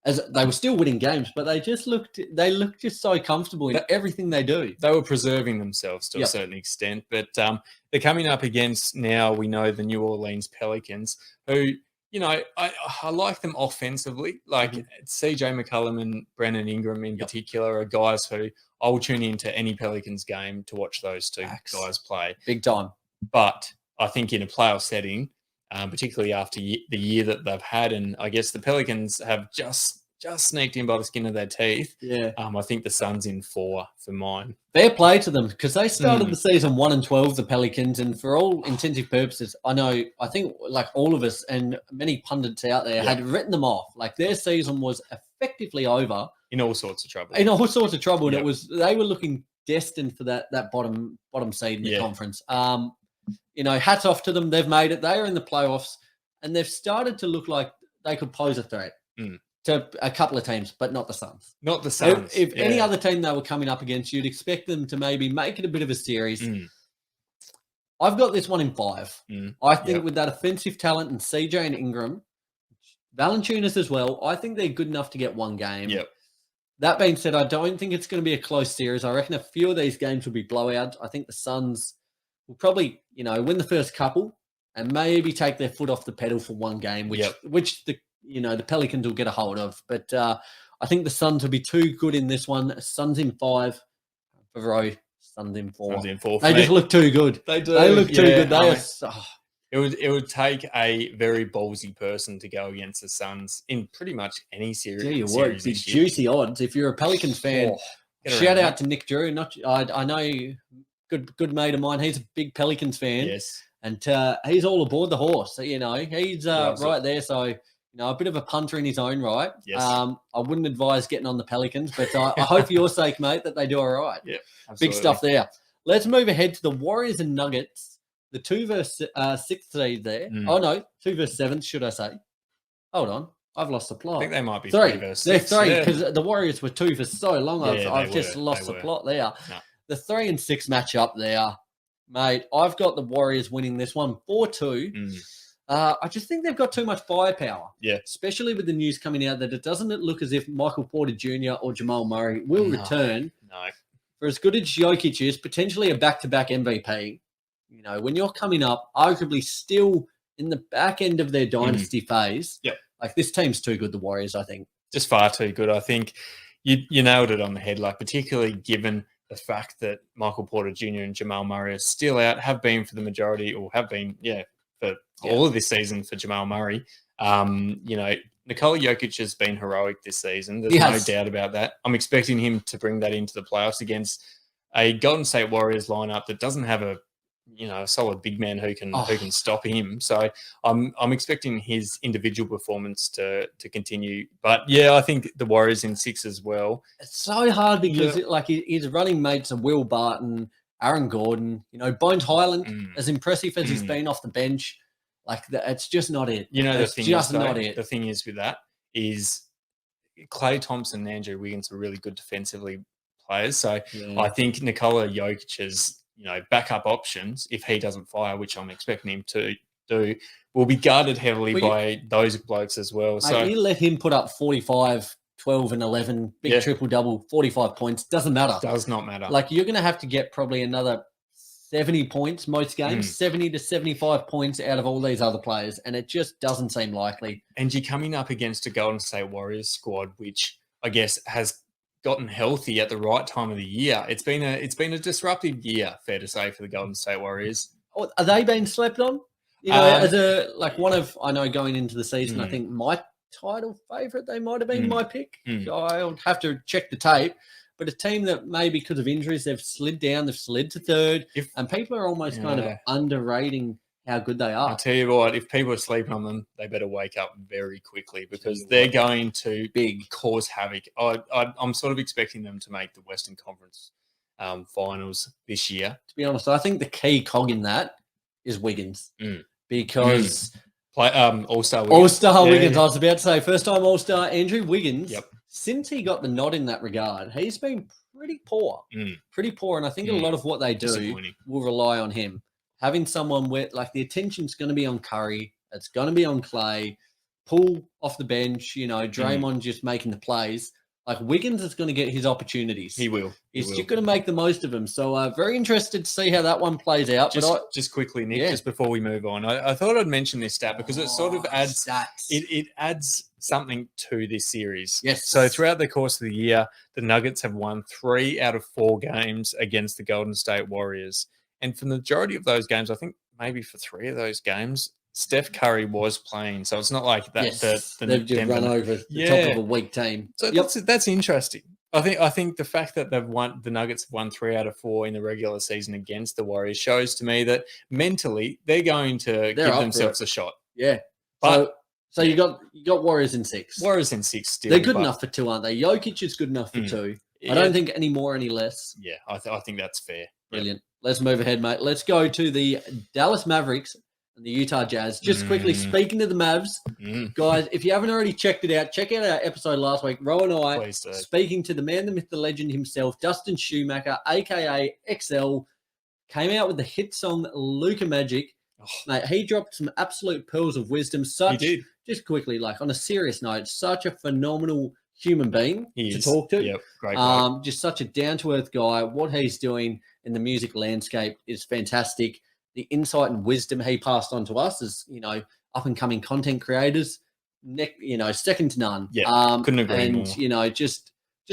as they were still winning games, but they looked just so comfortable in everything they do. They were preserving themselves to a certain extent, but they're coming up against, now we know, the New Orleans Pelicans, who, you know, I like them offensively. Like CJ McCollum and Brandon Ingram in particular are guys who I will tune into any Pelicans game to watch those two guys play. Big time. But I think in a playoff setting, particularly after the year that they've had, and I guess the Pelicans have just sneaked in by the skin of their teeth. Yeah. I think the Suns in 4 for mine. Fair play to them, because they started the season 1-12, the Pelicans, and for all intensive purposes, I think like all of us and many pundits out there had written them off. Like their season was effectively over. In all sorts of trouble. And they were looking destined for that bottom seed in the conference. You know, hats off to them. They've made it. They are in the playoffs, and they've started to look like they could pose a threat to a couple of teams, but not the Suns. Not the Suns. If any other team they were coming up against, you'd expect them to maybe make it a bit of a series. I've got this one in 5. I think with that offensive talent and CJ and Ingram, Valanciunas as well, I think they're good enough to get one game. That being said, I don't think it's going to be a close series. I reckon a few of these games will be blowouts. I think the Suns will probably, you know, win the first couple and maybe take their foot off the pedal for one game, which the Pelicans will get a hold of. But I think the Suns will be too good in this one. Suns in 5. Favreau, Suns in 4. Suns in 4. They just look too good. They do. They look too good. It would take a very ballsy person to go against the Suns in pretty much any series. Yeah, you would. It's juicy odds. If you're a Pelicans fan, shout out to Nick Drew. I know, good mate of mine. He's a big Pelicans fan. Yes, and he's all aboard the horse. You know, he's right there. So, you know, a bit of a punter in his own right. Yes. I wouldn't advise getting on the Pelicans, but I hope for your sake, mate, that they do all right. Yeah, big stuff there. Let's move ahead to the Warriors and Nuggets. The 2 versus 6 seed there. Oh, no, 2 versus 7, should I say? Hold on. I've lost the plot. I think they might be 3 versus 6. They're 3 because the Warriors were 2 for so long. I've just lost the plot there. No. The 3 and 6 matchup there, mate. I've got the Warriors winning this one 4-2. I just think they've got too much firepower. Yeah. Especially with the news coming out that it doesn't look as if Michael Porter Jr. or Jamal Murray will return. No. For as good as Jokic is, potentially a back-to-back MVP. You know, when you're coming up, arguably still in the back end of their dynasty phase, like this team's too good, the Warriors, I think. Just far too good. I think you nailed it on the head, like particularly given the fact that Michael Porter Jr. and Jamal Murray are still out, have been for the majority, or have been, for all of this season for Jamal Murray. You know, Nikola Jokic has been heroic this season. There's no doubt about that. I'm expecting him to bring that into the playoffs against a Golden State Warriors lineup that doesn't have a solid big man who can stop him. So I'm expecting his individual performance to continue. But yeah, I think the Warriors in 6 as well. It's so hard because his running mates are Will Barton, Aaron Gordon, you know, Bones Highland, as impressive as he's been off the bench. Like it's just not it. You know, it's just not it. The thing is with that is Klay Thompson and Andrew Wiggins are really good defensively players. So I think Nikola Jokic's backup options, if he doesn't fire, which I'm expecting him to do, will be guarded heavily by those blokes as well. So you let him put up 45, 12 and 11, big triple-double, 45 points. Doesn't matter. Does not matter. Like you're going to have to get probably another 70 points most games, 70 to 75 points out of all these other players, and it just doesn't seem likely. And you're coming up against a Golden State Warriors squad, which I guess has gotten healthy at the right time of the year. It's been a disruptive year, fair to say, for the Golden State Warriors. Are they being slept on? You know, going into the season, I think my title favourite, they might have been my pick. I'll have to check the tape. but a team that maybe because of injuries, they've slid down, they've slid to third, and people are almost kind of underrating how good they are. I'll tell you what, if people are sleeping on them, they better wake up very quickly because they're going to cause havoc. I'm sort of expecting them to make the Western Conference finals this year. To be honest, I think the key cog in that is Wiggins because All-Star Wiggins. All-Star Wiggins. I was about to say first-time All-Star Andrew Wiggins. Yep. Since he got the nod in that regard, he's been pretty poor. Pretty poor, and I think a lot of what they do will rely on him. Having someone where, like, the attention's going to be on Curry, it's going to be on Clay, pull off the bench, Draymond just making the plays. Like, Wiggins is going to get his opportunities. He will. He's just going to make the most of them. So, very interested to see how that one plays out. Just quickly, Nick, just before we move on, I thought I'd mention this stat because it sort of adds it adds something to this series. Yes. So throughout the course of the year, the Nuggets have won 3 out of 4 games against the Golden State Warriors. And for the majority of those games, I think maybe for 3 of those games, Steph Curry was playing. So it's not like that. They've just run over the top of a weak team. So that's interesting. I think the fact that the Nuggets have won 3 out of 4 in the regular season against the Warriors shows to me that mentally they're going to give themselves a shot. Yeah. But so you got Warriors in 6. Warriors in 6 still. They're good enough for 2, aren't they? Jokic is good enough for 2. I don't think any more, any less. Yeah, I think that's fair. Brilliant. Yep. Let's move ahead, mate. Let's go to the Dallas Mavericks and the Utah Jazz. Just quickly, speaking of the Mavs, guys, if you haven't already checked it out, check out our episode last week. Ro and I speaking to the man, the myth, the legend himself, Dustin Schumacher, a.k.a. XL, came out with the hit song Luka Magic. Mate, he dropped some absolute pearls of wisdom. He did. Just quickly, like on a serious note, such a phenomenal human being to talk to. Yep, great guy. Just such a down-to-earth guy. What he's doing in the music landscape is fantastic. The insight and wisdom he passed on to us as, up-and-coming content creators, second to none. Yeah, couldn't agree more. And, just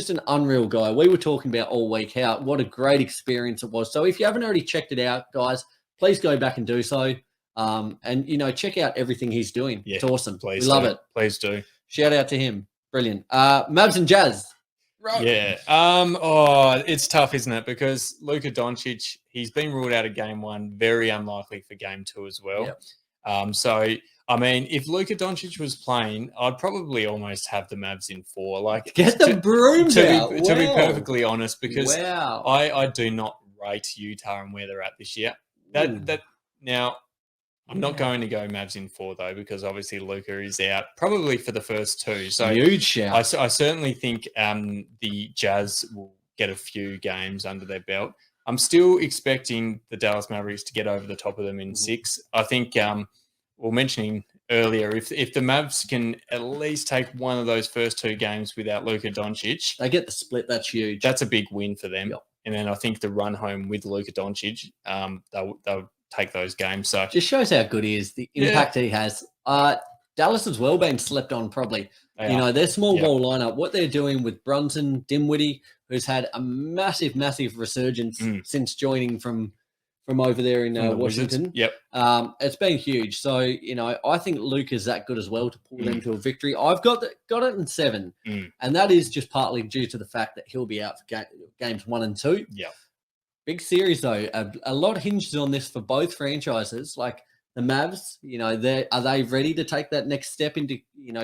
an unreal guy. We were talking about all week what a great experience it was. So if you haven't already checked it out, guys, please go back and do so. And, check out everything he's doing. Yeah, it's awesome. We love it. Please do. Shout out to him. Brilliant. Mavs and Jazz. Right. Yeah. It's tough, isn't it? Because Luka Doncic, he's been ruled out of game 1, very unlikely for game 2 as well. Yep. So, I mean, if Luka Doncic was playing, I'd probably almost have the Mavs in 4. Like, get the brooms out. To be perfectly honest, because I do not rate Utah and where they're at this year. Now, I'm not going to go Mavs in 4 though, because obviously Luka is out probably for the first 2. So huge shout. I certainly think the Jazz will get a few games under their belt. I'm still expecting the Dallas Mavericks to get over the top of them in 6. I think we were mentioning earlier, if the Mavs can at least take one of those first 2 games without Luka Doncic, they get the split. That's huge. That's a big win for them. Yep. And then I think the run home with Luka Doncic, they'll take those games. So just shows how good he is, the impact that he has. Dallas as well been slept on probably. Their small ball lineup, what they're doing with Brunson, Dinwiddie, who's had a massive, massive resurgence since joining from over there in Washington. Yep. It's been huge. So, I think Luka's that good as well to pull them to a victory. I've got it in 7. And that is just partly due to the fact that he'll be out for games 1 and 2. Yeah. Big series, though. A lot hinges on this for both franchises. Like the Mavs, are they ready to take that next step into,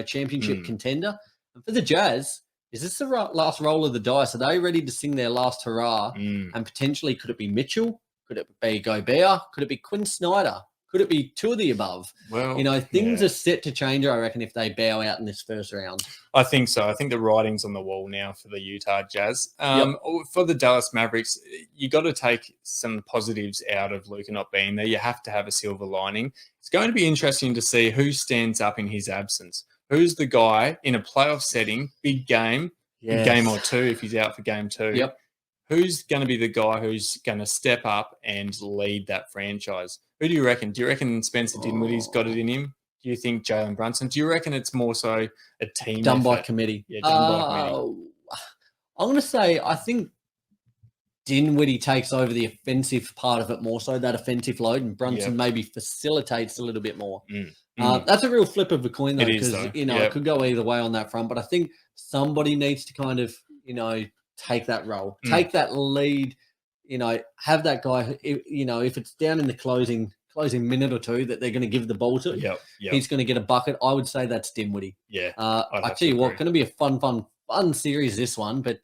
championship contender? And for the Jazz, is this the last roll of the dice? Are they ready to sing their last hurrah? And potentially, could it be Mitchell? Could it be Gobert? Could it be Quinn Snyder? Could it be 2 of the above? Well, things are set to change, I reckon, if they bow out in this first round. I think so. I think the writing's on the wall now for the Utah Jazz. For the Dallas Mavericks, you got to take some positives out of Luka not being there. You have to have a silver lining. It's going to be interesting to see who stands up in his absence. Who's the guy in a playoff setting, big game, game or 2 if he's out for game 2? Yep. Who's going to be the guy who's going to step up and lead that franchise? Who do you reckon? Do you reckon Spencer Dinwiddie's got it in him? Do you think Jalen Brunson? Do you reckon it's more so a team done by committee? Yeah, done by committee. I'm going to say I think Dinwiddie takes over the offensive part of it more so, that offensive load, and Brunson maybe facilitates a little bit more. That's a real flip of a coin, though, because, it could go either way on that front. But I think somebody needs to kind of, take that role, take that lead, have that guy, if it's down in the closing minute or two that they're going to give the ball to, he's going to get a bucket. I would say that's Dinwiddie. Yeah. I tell you what, going to be a fun series, this one, but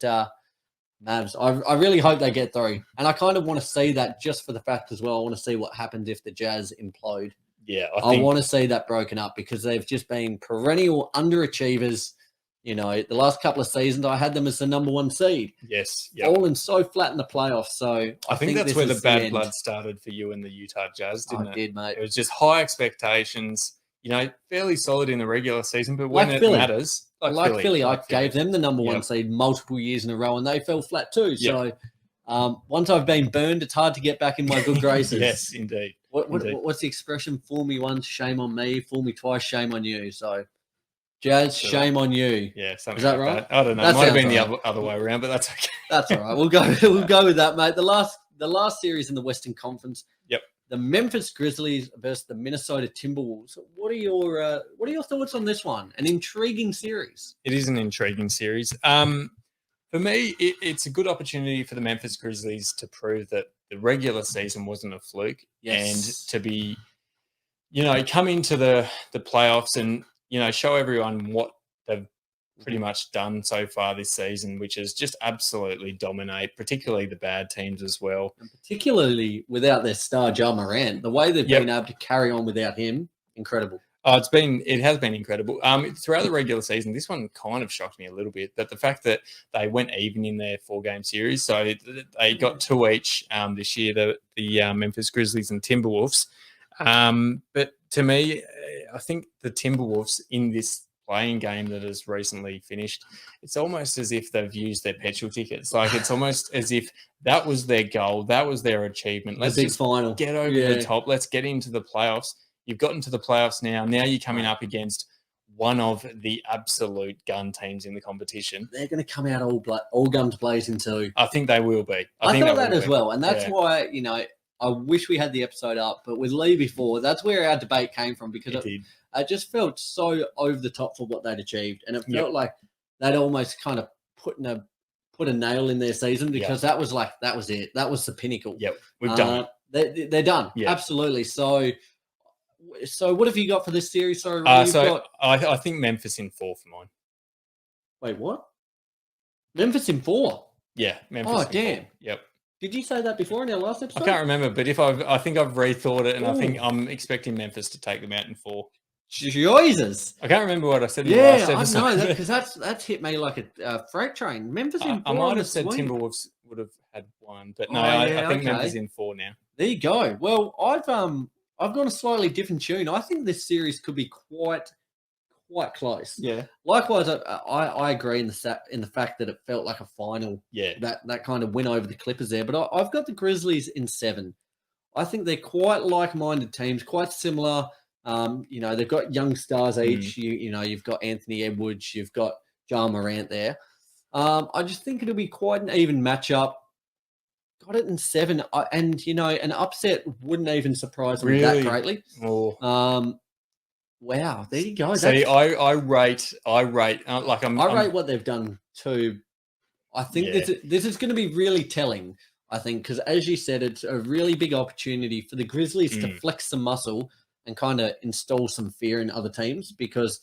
Mavs, I really hope they get through. And I kind of want to see that just for the fact as well. I want to see what happens if the Jazz implode. Yeah. I want to see that broken up because they've just been perennial underachievers. The last couple of seasons, I had them as the number 1 seed. Yes. Falling so flat in the playoffs. So I think that's where the bad blood started for you and the Utah Jazz, didn't it? It did, mate. It was just high expectations, fairly solid in the regular season, but when it matters, like Philly, I gave them the number 1 seed multiple years in a row, and they fell flat too. So once I've been burned, it's hard to get back in my good graces. Yes, indeed. What's the expression? Fool me once, shame on me. Fool me twice, shame on you. So, Jazz, shame on you. Yeah, something is that like right? That. I don't know. It might have been the other way around, but that's okay. That's all right. We'll go with that, mate. The last series in the Western Conference. Yep. The Memphis Grizzlies versus the Minnesota Timberwolves. What are your thoughts on this one? An intriguing series. It is an intriguing series. For me, it's a good opportunity for the Memphis Grizzlies to prove that the regular season wasn't a fluke, and to be, come into the playoffs and show everyone what they've pretty much done so far this season, which is just absolutely dominate, particularly the bad teams as well. And particularly without their star, Ja Morant. The way they've been able to carry on without him, incredible. Oh, it has been incredible. Throughout the regular season, this one kind of shocked me a little bit, but the fact that they went even in their 4-game series, so they got 2 each this year, the Memphis Grizzlies and Timberwolves. But to me, I think the Timberwolves in this playing game that has recently finished, it's almost as if they've used their petrol tickets. Like, it's almost as if that was their goal, that was their achievement. Let's just final. Get over the top. Let's get into the playoffs. You've gotten to the playoffs now. Now you're coming up against one of the absolute gun teams in the competition. They're going to come out all guns blazing too. I think they will be. I thought that as well. And that's why, I wish we had the episode up, but with Lee before, that's where our debate came from, because it just felt so over the top for what they'd achieved. And it felt like they'd almost kind of put a nail in their season, because that was it. That was the pinnacle. Yep, we've done it. They're done. Yep. Absolutely. So what have you got for this series? Sorry, I think Memphis in 4 for mine. Wait, what? Memphis in 4? Yeah, Memphis. Oh, damn. 4. Yep. Did you say that before in our last episode? I can't remember, but I think I've rethought it, and I think I'm expecting Memphis to take them out in 4. Jesus. I can't remember what I said in the last episode. I know, because that's hit me like a freight train. Memphis in 4. I might have said Timberwolves would have had 1, but no, I think Memphis in 4 now. There you go. Well, I've gone a slightly different tune. I think this series could be quite close. Yeah. Likewise, I agree in the fact that it felt like a final. Yeah. That kind of win over the Clippers there. But I've got the Grizzlies in 7. I think they're quite like-minded teams, quite similar. They've got young stars each. You've got Anthony Edwards, you've got Ja Morant there. I just think it'll be quite an even matchup. Got it in 7, and an upset wouldn't even surprise me that greatly. Oh. Wow, there you go. See, I rate what they've done too. I think this is going to be really telling. I think, because as you said, it's a really big opportunity for the Grizzlies to flex some muscle and kind of install some fear in other teams. Because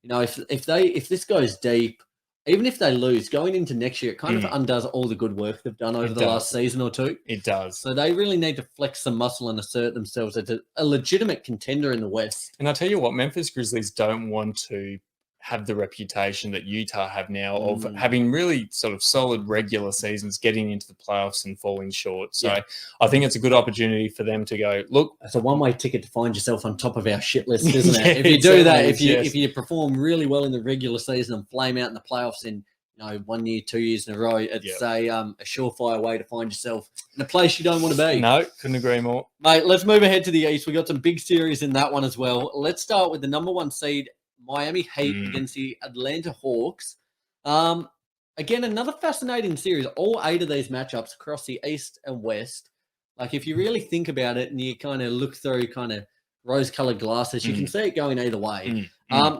if this goes deep, even if they lose, going into next year, it kind of undoes all the good work they've done over the last season or two. It does. So they really need to flex some muscle and assert themselves as a legitimate contender in the West. And I'll tell you what, Memphis Grizzlies don't want to have the reputation that Utah have now of having really sort of solid regular seasons, getting into the playoffs and falling short. So I think it's a good opportunity for them to go, look. It's a one-way ticket to find yourself on top of our shit list, isn't it? If you do that, if you perform really well in the regular season and flame out in the playoffs in 1 year, 2 years in a row, it's a surefire way to find yourself in a place you don't want to be. No, couldn't agree more. Mate, let's move ahead to the East. We've got some big series in that one as well. Let's start with the number 1 seed, Miami Heat against the Atlanta Hawks. Again, another fascinating series. All 8 of these matchups across the East and West. Like, if you really think about it and you kind of look through kind of rose-colored glasses, you can see it going either way.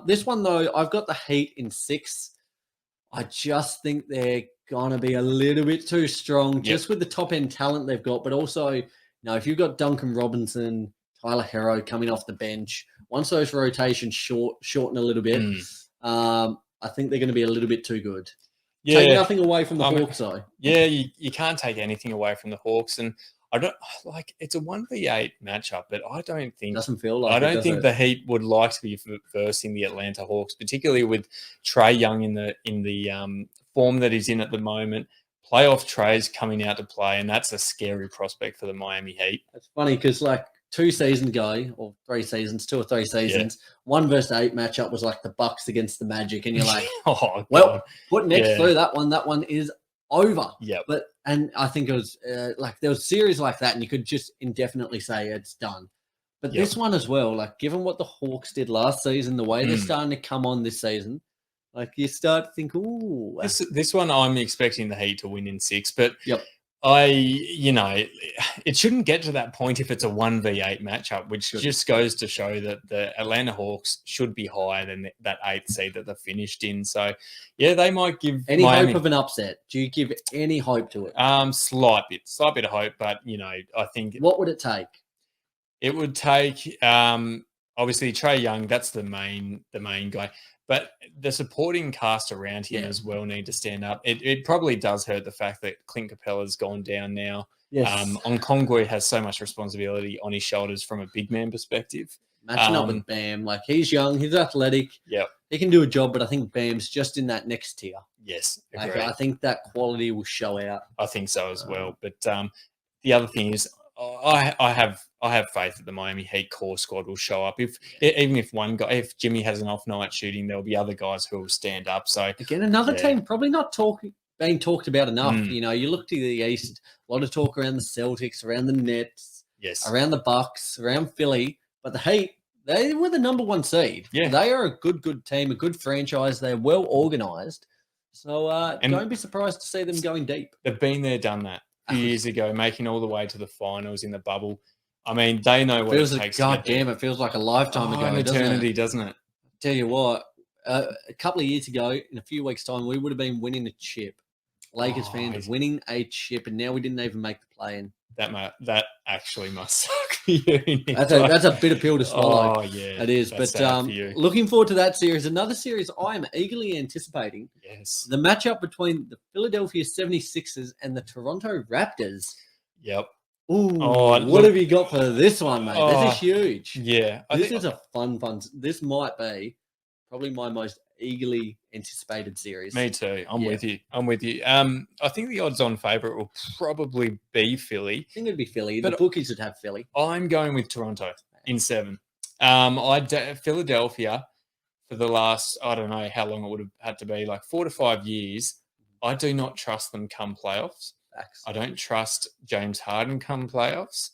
This one, though, I've got the Heat in 6. I just think they're going to be a little bit too strong just with the top-end talent they've got. But also, if you've got Duncan Robinson, Tyler Herro coming off the bench, once those rotations shorten a little bit, I think they're going to be a little bit too good. Yeah. Take nothing away from the Hawks, though. Yeah, you can't take anything away from the Hawks. And I don't it's a 1v8 matchup, but I don't think doesn't feel like I don't think the Heat would like to be versing the Atlanta Hawks, particularly with Trey Young in the form that he's in at the moment. Playoff Trey's coming out to play, and that's a scary prospect for the Miami Heat. It's funny because 2 seasons ago, or 3 seasons, 2 or 3 seasons, 1 versus 8 matchup was like the Bucks against the Magic, and you're like, put next through that one is over. Yeah. And I think it was there was series like that, and you could just indefinitely say it's done. But this one as well, given what the Hawks did last season, the way they're starting to come on this season, you start to think, ooh. This one I'm expecting the Heat to win in 6, but it shouldn't get to that point if it's a 1v8 matchup, which just goes to show that the Atlanta Hawks should be higher than that 8th seed that they finished in. So, they might give any hope of an upset. Do you give any hope to it? Slight bit of hope, but I think what would it take? It would take obviously Trey Young. That's the main guy. But the supporting cast around him as well need to stand up. It probably does hurt the fact that Clint Capella's gone down now. Yes. Okonkwo has so much responsibility on his shoulders from a big man perspective. Matching up with Bam, he's young, he's athletic. Yeah. He can do a job, but I think Bam's just in that next tier. Yes, I think that quality will show out. I think so as well. But the other thing is, I have faith that the Miami Heat core squad will show up. Even if one guy, if Jimmy has an off night shooting, there'll be other guys who will stand up. So again, another team probably not being talked about enough. You look to the East, a lot of talk around the Celtics, around the Nets, around the Bucks, around Philly, but the Heat, they were the number 1 seed. Yeah, they are a good team, a good franchise. They're well organized. So don't be surprised to see them going deep. They've been there, done that. Years ago, making all the way to the finals in the bubble. I mean, they know what it takes. It feels like a lifetime ago. An eternity, doesn't it? Tell you what, a couple of years ago, in a few weeks' time, we would have been winning a chip. Lakers fans winning a chip, and now we didn't even make the play-in. That actually must suck for you. That's a bitter pill to swallow. Oh, yeah. It is. But looking forward to that series. Another series I am eagerly anticipating. Yes. The matchup between the Philadelphia 76ers and the Toronto Raptors. Yep. Ooh, what have you got for this one, mate? This is huge. Yeah. This is a fun. This might be probably my most eagerly anticipated series. Me too. I'm with you. I think the odds-on favourite will probably be Philly. I think it'd be Philly. The bookies would have Philly. I'm going with Toronto in 7. Philadelphia for the last, I don't know how long it would have had to be, 4 to 5 years. I do not trust them come playoffs. Facts. I don't trust James Harden come playoffs.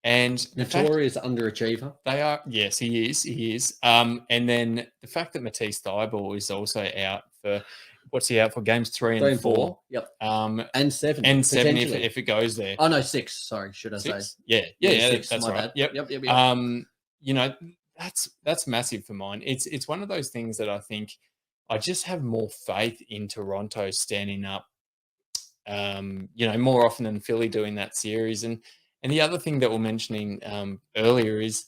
And notorious underachiever. They are, yes, he is. And then the fact that Matisse Thybulle is also out for, what's he out for? Games 3 and 4. Yep. And 7. And 7 if it goes there. Oh no, 6. Sorry, should I say? Yeah, 6, that's right. Bad. Yep. That's massive for mine. It's one of those things that I think I just have more faith in Toronto standing up. More often than Philly doing that series. And the other thing that we're mentioning earlier is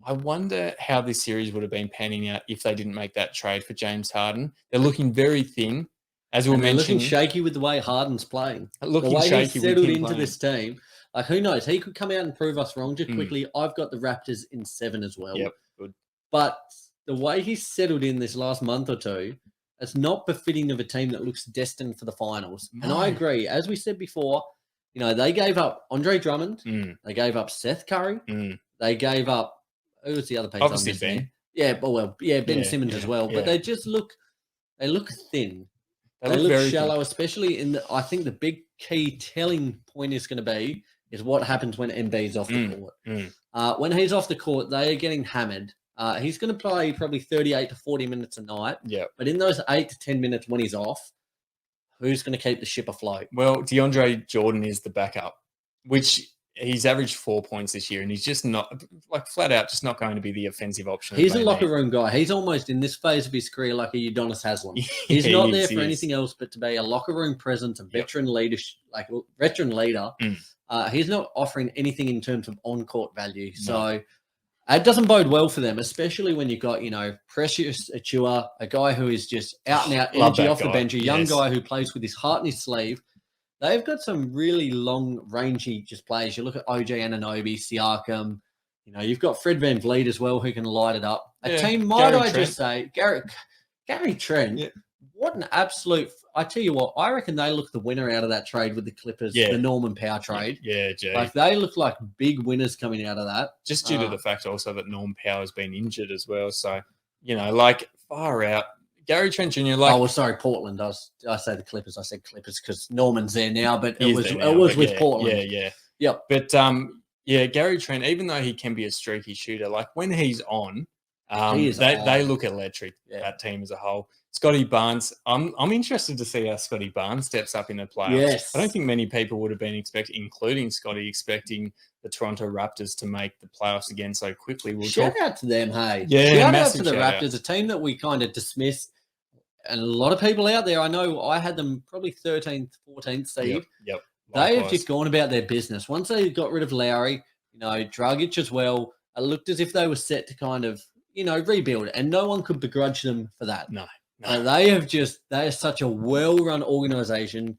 I wonder how this series would have been panning out if they didn't make that trade for James Harden. They're looking very thin, as we mentioned. Looking shaky with the way Harden's playing. Looking the way shaky he's settled with him into playing. This team. Who knows? He could come out and prove us wrong. Just quickly, I've got the Raptors in 7 as well. Yep, good. But the way he's settled in this last month or two, it's not befitting of a team that looks destined for the finals. No. And I agree. As we said before, they gave up Andre Drummond. They gave up Seth Curry. They gave up, who was the other piece? Obviously Ben. Ben Simmons as well. But they just look thin. They look very shallow, thin. Especially I think the big key telling point is going to be is what happens when Embiid's off the court. When he's off the court, they are getting hammered. He's going to play probably 38 to 40 minutes a night. Yeah. But in those 8 to 10 minutes when he's off, who's going to keep the ship afloat? Well, DeAndre Jordan is the backup, which he's averaged 4 points this year, and he's just not flat out just not going to be the offensive option. He's a locker room guy. He's almost in this phase of his career like a Udonis Haslam. He's not there for anything else but to be a locker room presence, a veteran leader, veteran leader. He's not offering anything in terms of on-court value. So it doesn't bode well for them, especially when you've got, Precious Achua, a guy who is just out and out energy off the bench, a young guy who plays with his heart in his sleeve. They've got some really long-rangey just players. You look at OJ Anunoby, Siakam. You've got Fred VanVleet as well who can light it up. A team, just say, Gary Trent, what an absolute – I tell you what, I reckon they look the winner out of that trade with the Clippers, the Norman Powell trade. Yeah, Jay. They look like big winners coming out of that. Just due to the fact also that Norman Powell has been injured as well. So, far out. Gary Trent Jr. Portland does. I say the Clippers. I said Clippers because Norman's there now, but it was with Portland. Yep. But Gary Trent, even though he can be a streaky shooter, when he's on, they look electric. That team as a whole. Scotty Barnes. I'm interested to see how Scotty Barnes steps up in the playoffs. Yes. I don't think many people would have been including Scotty, expecting the Toronto Raptors to make the playoffs again so quickly. Shout out to them, hey. Yeah, shout out to the Raptors, a team that we kind of dismissed. And a lot of people out there, I know I had them probably 13th, 14th seed. Yep. They have just gone about their business. Once they got rid of Lowry, Dragic as well, it looked as if they were set to kind of, rebuild. And no one could begrudge them for that. No. They are such a well-run organization.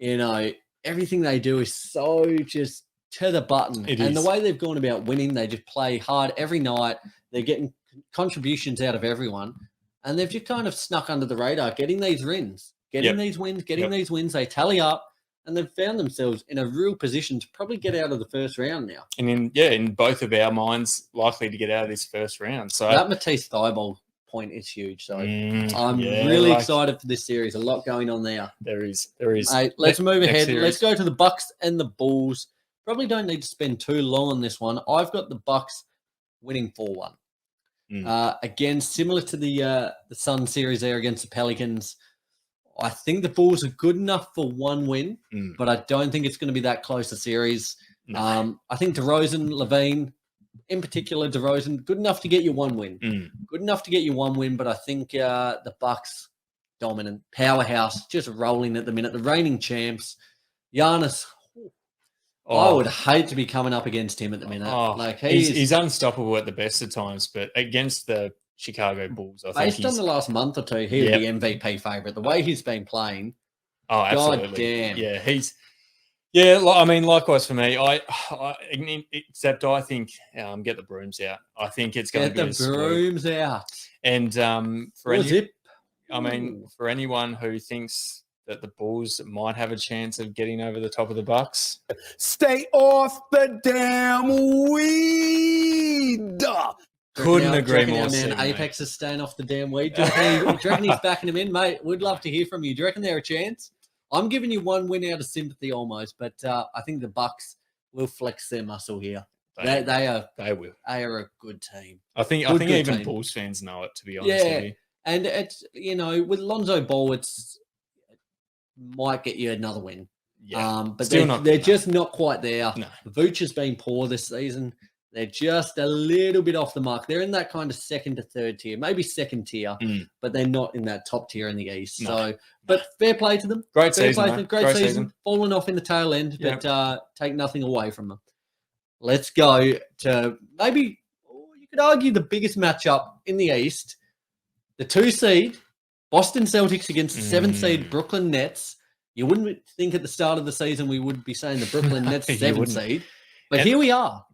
Everything they do is so just to the button. And the way they've gone about winning, they just play hard every night. They're getting contributions out of everyone. And they've just kind of snuck under the radar, getting these wins, these wins. They tally up, and they've found themselves in a real position to probably get out of the first round now. And in both of our minds, likely to get out of this first round. So that Matisse Thybulle point is huge. So I'm really excited for this series. A lot going on there. There is. Hey, let's move ahead. Let's go to the Bucks and the Bulls. Probably don't need to spend too long on this one. I've got the Bucks winning 4-1. Again, similar to the Sun series there against the Pelicans, I think the Bulls are good enough for one win, but I don't think it's going to be that close a series. No. I think DeRozan, Levine, in particular DeRozan, good enough to get you one win. Good enough to get you one win, but I think the Bucks, dominant, powerhouse, just rolling at the minute. The reigning champs, Giannis. I would hate to be coming up against him at the minute. He's unstoppable at the best of times, but against the Chicago Bulls, I think based on the last month or two, he would be MVP favourite. The way he's been playing, absolutely. God damn. Yeah, likewise for me. Except I think get the brooms out. I think it's going to be get the brooms out. And for anyone who thinks that the Bulls might have a chance of getting over the top of the Bucks, stay off the damn weed. Couldn't agree more. Man, Apex is staying off the damn weed. Do you reckon he's backing him in, mate? We'd love to hear from you. Do you reckon they're a chance? I'm giving you one win out of sympathy almost, but I think the Bucks will flex their muscle here. They will. They are a good team. I think even team. Bulls fans know it, to be honest with you. And it's with Lonzo Ball, might get you another win. But they're just not quite there. No. Vooch has been poor this season. They're just a little bit off the mark. They're in that kind of second to third tier, maybe second tier, but they're not in that top tier in the East. No. So, but fair play to them. Great season. Great season. Falling off in the tail end, but take nothing away from them. Let's go to maybe, you could argue, the biggest matchup in the East. The 2 seed, Boston Celtics against the 7 seed Brooklyn Nets. You wouldn't think at the start of the season we would be saying the Brooklyn Nets 7 seed, but here we are.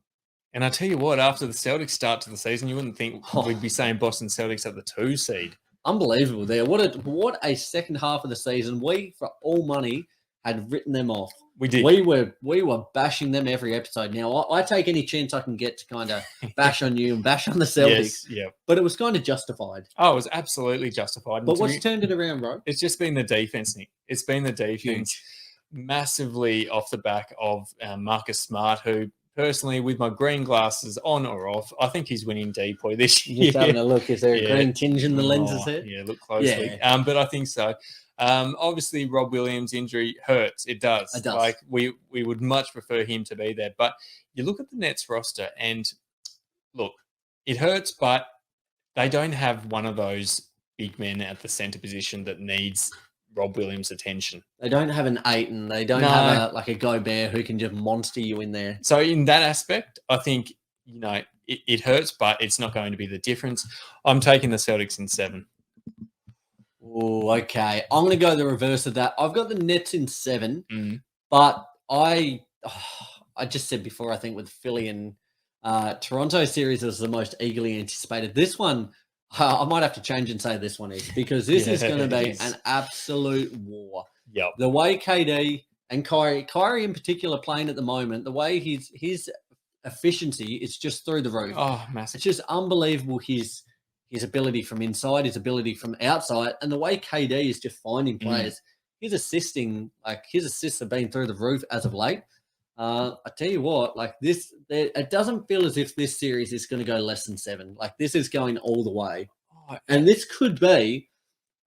And I tell you what, after the Celtics start to the season, you wouldn't think we'd be saying Boston Celtics at the 2 seed. Unbelievable there. What a second half of the season. We, for all money, had written them off. We did. We were bashing them every episode. Now, I take any chance I can get to kind of bash on you and bash on the Celtics. Yes, but it was kind of justified. Oh, it was absolutely justified. But what's turned it around, bro? It's just been the defense, Nick. It's been the defense massively off the back of Marcus Smart, who personally, with my green glasses on or off, I think he's winning DPOY this year. Just having a look. Is there a green tinge in the lenses there? Yeah, look closely. But I think so. Obviously, Rob Williams' injury hurts. It does. It does. Like, we would much prefer him to be there. But you look at the Nets roster and, look, it hurts, but they don't have one of those big men at the center position that needs Rob Williams' attention. They don't have an Ayton. They don't have a Gobert who can just monster you in there. So in that aspect, I think, it hurts, but it's not going to be the difference. I'm taking the Celtics in 7. Oh, okay. I'm going to go the reverse of that. I've got the Nets in 7, but I just said before, I think with Philly and Toronto series was the most eagerly anticipated. This one, I might have to change and say this one is, because this is going to be an absolute war. Yep. The way KD and Kyrie in particular playing at the moment, the way his efficiency is just through the roof. Oh, massive. It's just unbelievable, his ability from inside, his ability from outside, and the way KD is just finding players. His assists have been through the roof as of late. I tell you what, it doesn't feel as if this series is going to go less than 7. Like, this is going all the way. And this could be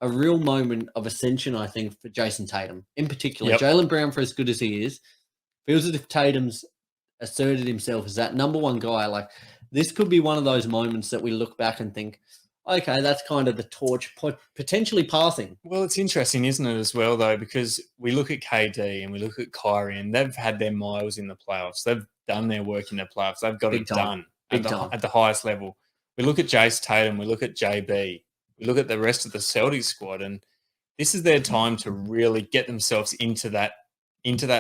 a real moment of ascension, I think, for Jason Tatum in particular. Jaylen Brown, for as good as he is, feels as if Tatum's asserted himself as that number one guy. Like, this could be one of those moments that we look back and think, okay, that's kind of the torch potentially passing. Well, it's interesting, isn't it, as well, though, because we look at KD and we look at Kyrie, and they've had their miles in the playoffs. They've done their work in the playoffs. They've got it done at the highest level. We look at Jace Tatum. We look at JB. We look at the rest of the Celtics squad, and this is their time to really get themselves into that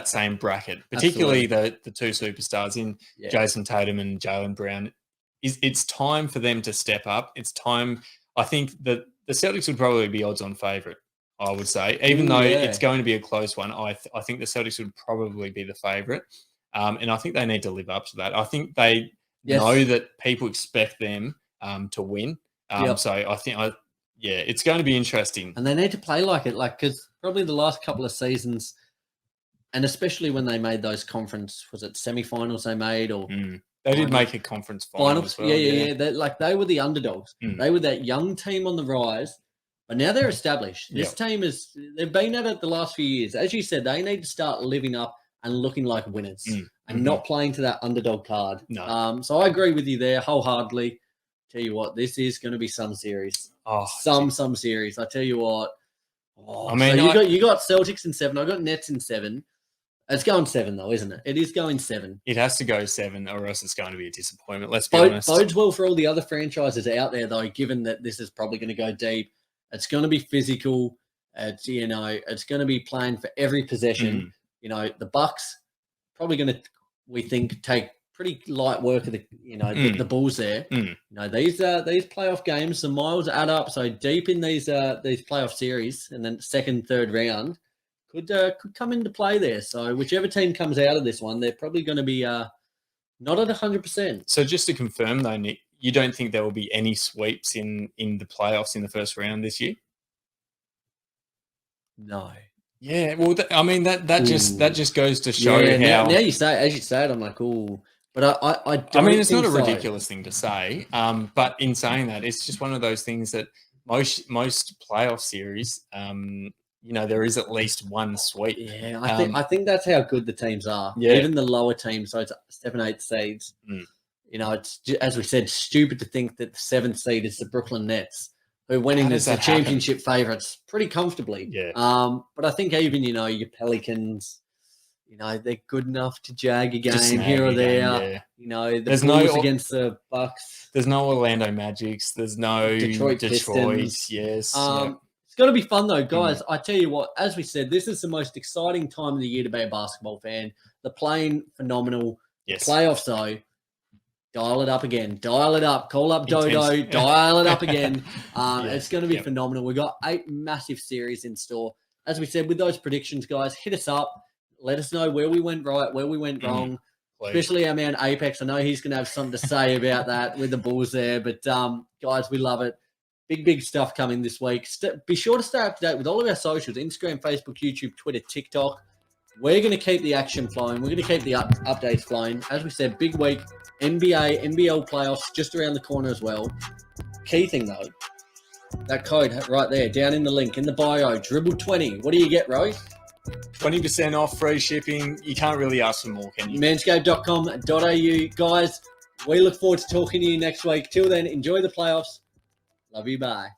same bracket, particularly the two superstars in Jason Tatum and Jaylen Brown. It's time for them to step up. It's time. I think that the Celtics would probably be odds-on favourite, I would say. Even though it's going to be a close one, I think the Celtics would probably be the favourite. And I think they need to live up to that. I think they know that people expect them to win. So I think, it's going to be interesting. And they need to play like it, because probably the last couple of seasons, and especially when they made those conference, was it semifinals they made or... They did make a conference final as well. Yeah. They were the underdogs. They were that young team on the rise, but now they're established. This team they've been at it the last few years. As you said, they need to start living up and looking like winners and not playing to that underdog card. No. So I agree with you there wholeheartedly. Tell you what, this is going to be some series. Some series. I tell you what. I mean, so you got Celtics in 7. I got Nets in 7. It's going 7, though, isn't it? It is going 7. It has to go 7, or else it's going to be a disappointment. Let's be honest. Bodes well for all the other franchises out there, though, given that this is probably going to go deep. It's going to be physical. It's going to be playing for every possession. The Bucks probably going to, we think, take pretty light work of the Bulls there. These playoff games, the miles add up. So deep in these playoff series, and then second, third round. Could come into play there. So whichever team comes out of this one, they're probably going to be not at 100%. So just to confirm, though, Nick, you don't think there will be any sweeps in the playoffs in the first round this year? No. Yeah, well, that just goes to show how. Now you say, as you say it, I'm like, ooh. But I don't. I mean, it's not a ridiculous thing to say. But in saying that, it's just one of those things that most playoff series. There is at least one sweep. Yeah, I think that's how good the teams are. Yeah. Even the lower teams, so it's 7, 8 seeds. It's, as we said, stupid to think that the 7th seed is the Brooklyn Nets, who went in as the championship favourites pretty comfortably. Yeah. But I think even, your Pelicans, they're good enough to jag a game here or there. Yeah. The Bulls against the Bucks. There's no Orlando Magics. There's no Detroit. Yes. It's going to be fun, though, guys. I tell you what, as we said, this is the most exciting time of the year to be a basketball fan. The playing phenomenal. Yes. Playoffs, though, dial it up again. Dial it up. Call up Dodo. Dial it up again. It's going to be phenomenal. We've got 8 massive series in store. As we said, with those predictions, guys, hit us up. Let us know where we went right, where we went wrong. Especially our man Apex. I know he's going to have something to say about that with the Bulls there. But, guys, we love it. Big stuff coming this week. Be sure to stay up to date with all of our socials, Instagram, Facebook, YouTube, Twitter, TikTok. We're going to keep the action flowing. We're going to keep the updates flowing. As we said, big week, NBA, NBL playoffs just around the corner as well. Key thing, though, That code right there, down in the link, in the bio, Dribble20. What do you get, Rose? 20% off, free shipping. You can't really ask for more, can you? Manscape.com.au. Guys, we look forward to talking to you next week. Till then, enjoy the playoffs. Love you. Bye.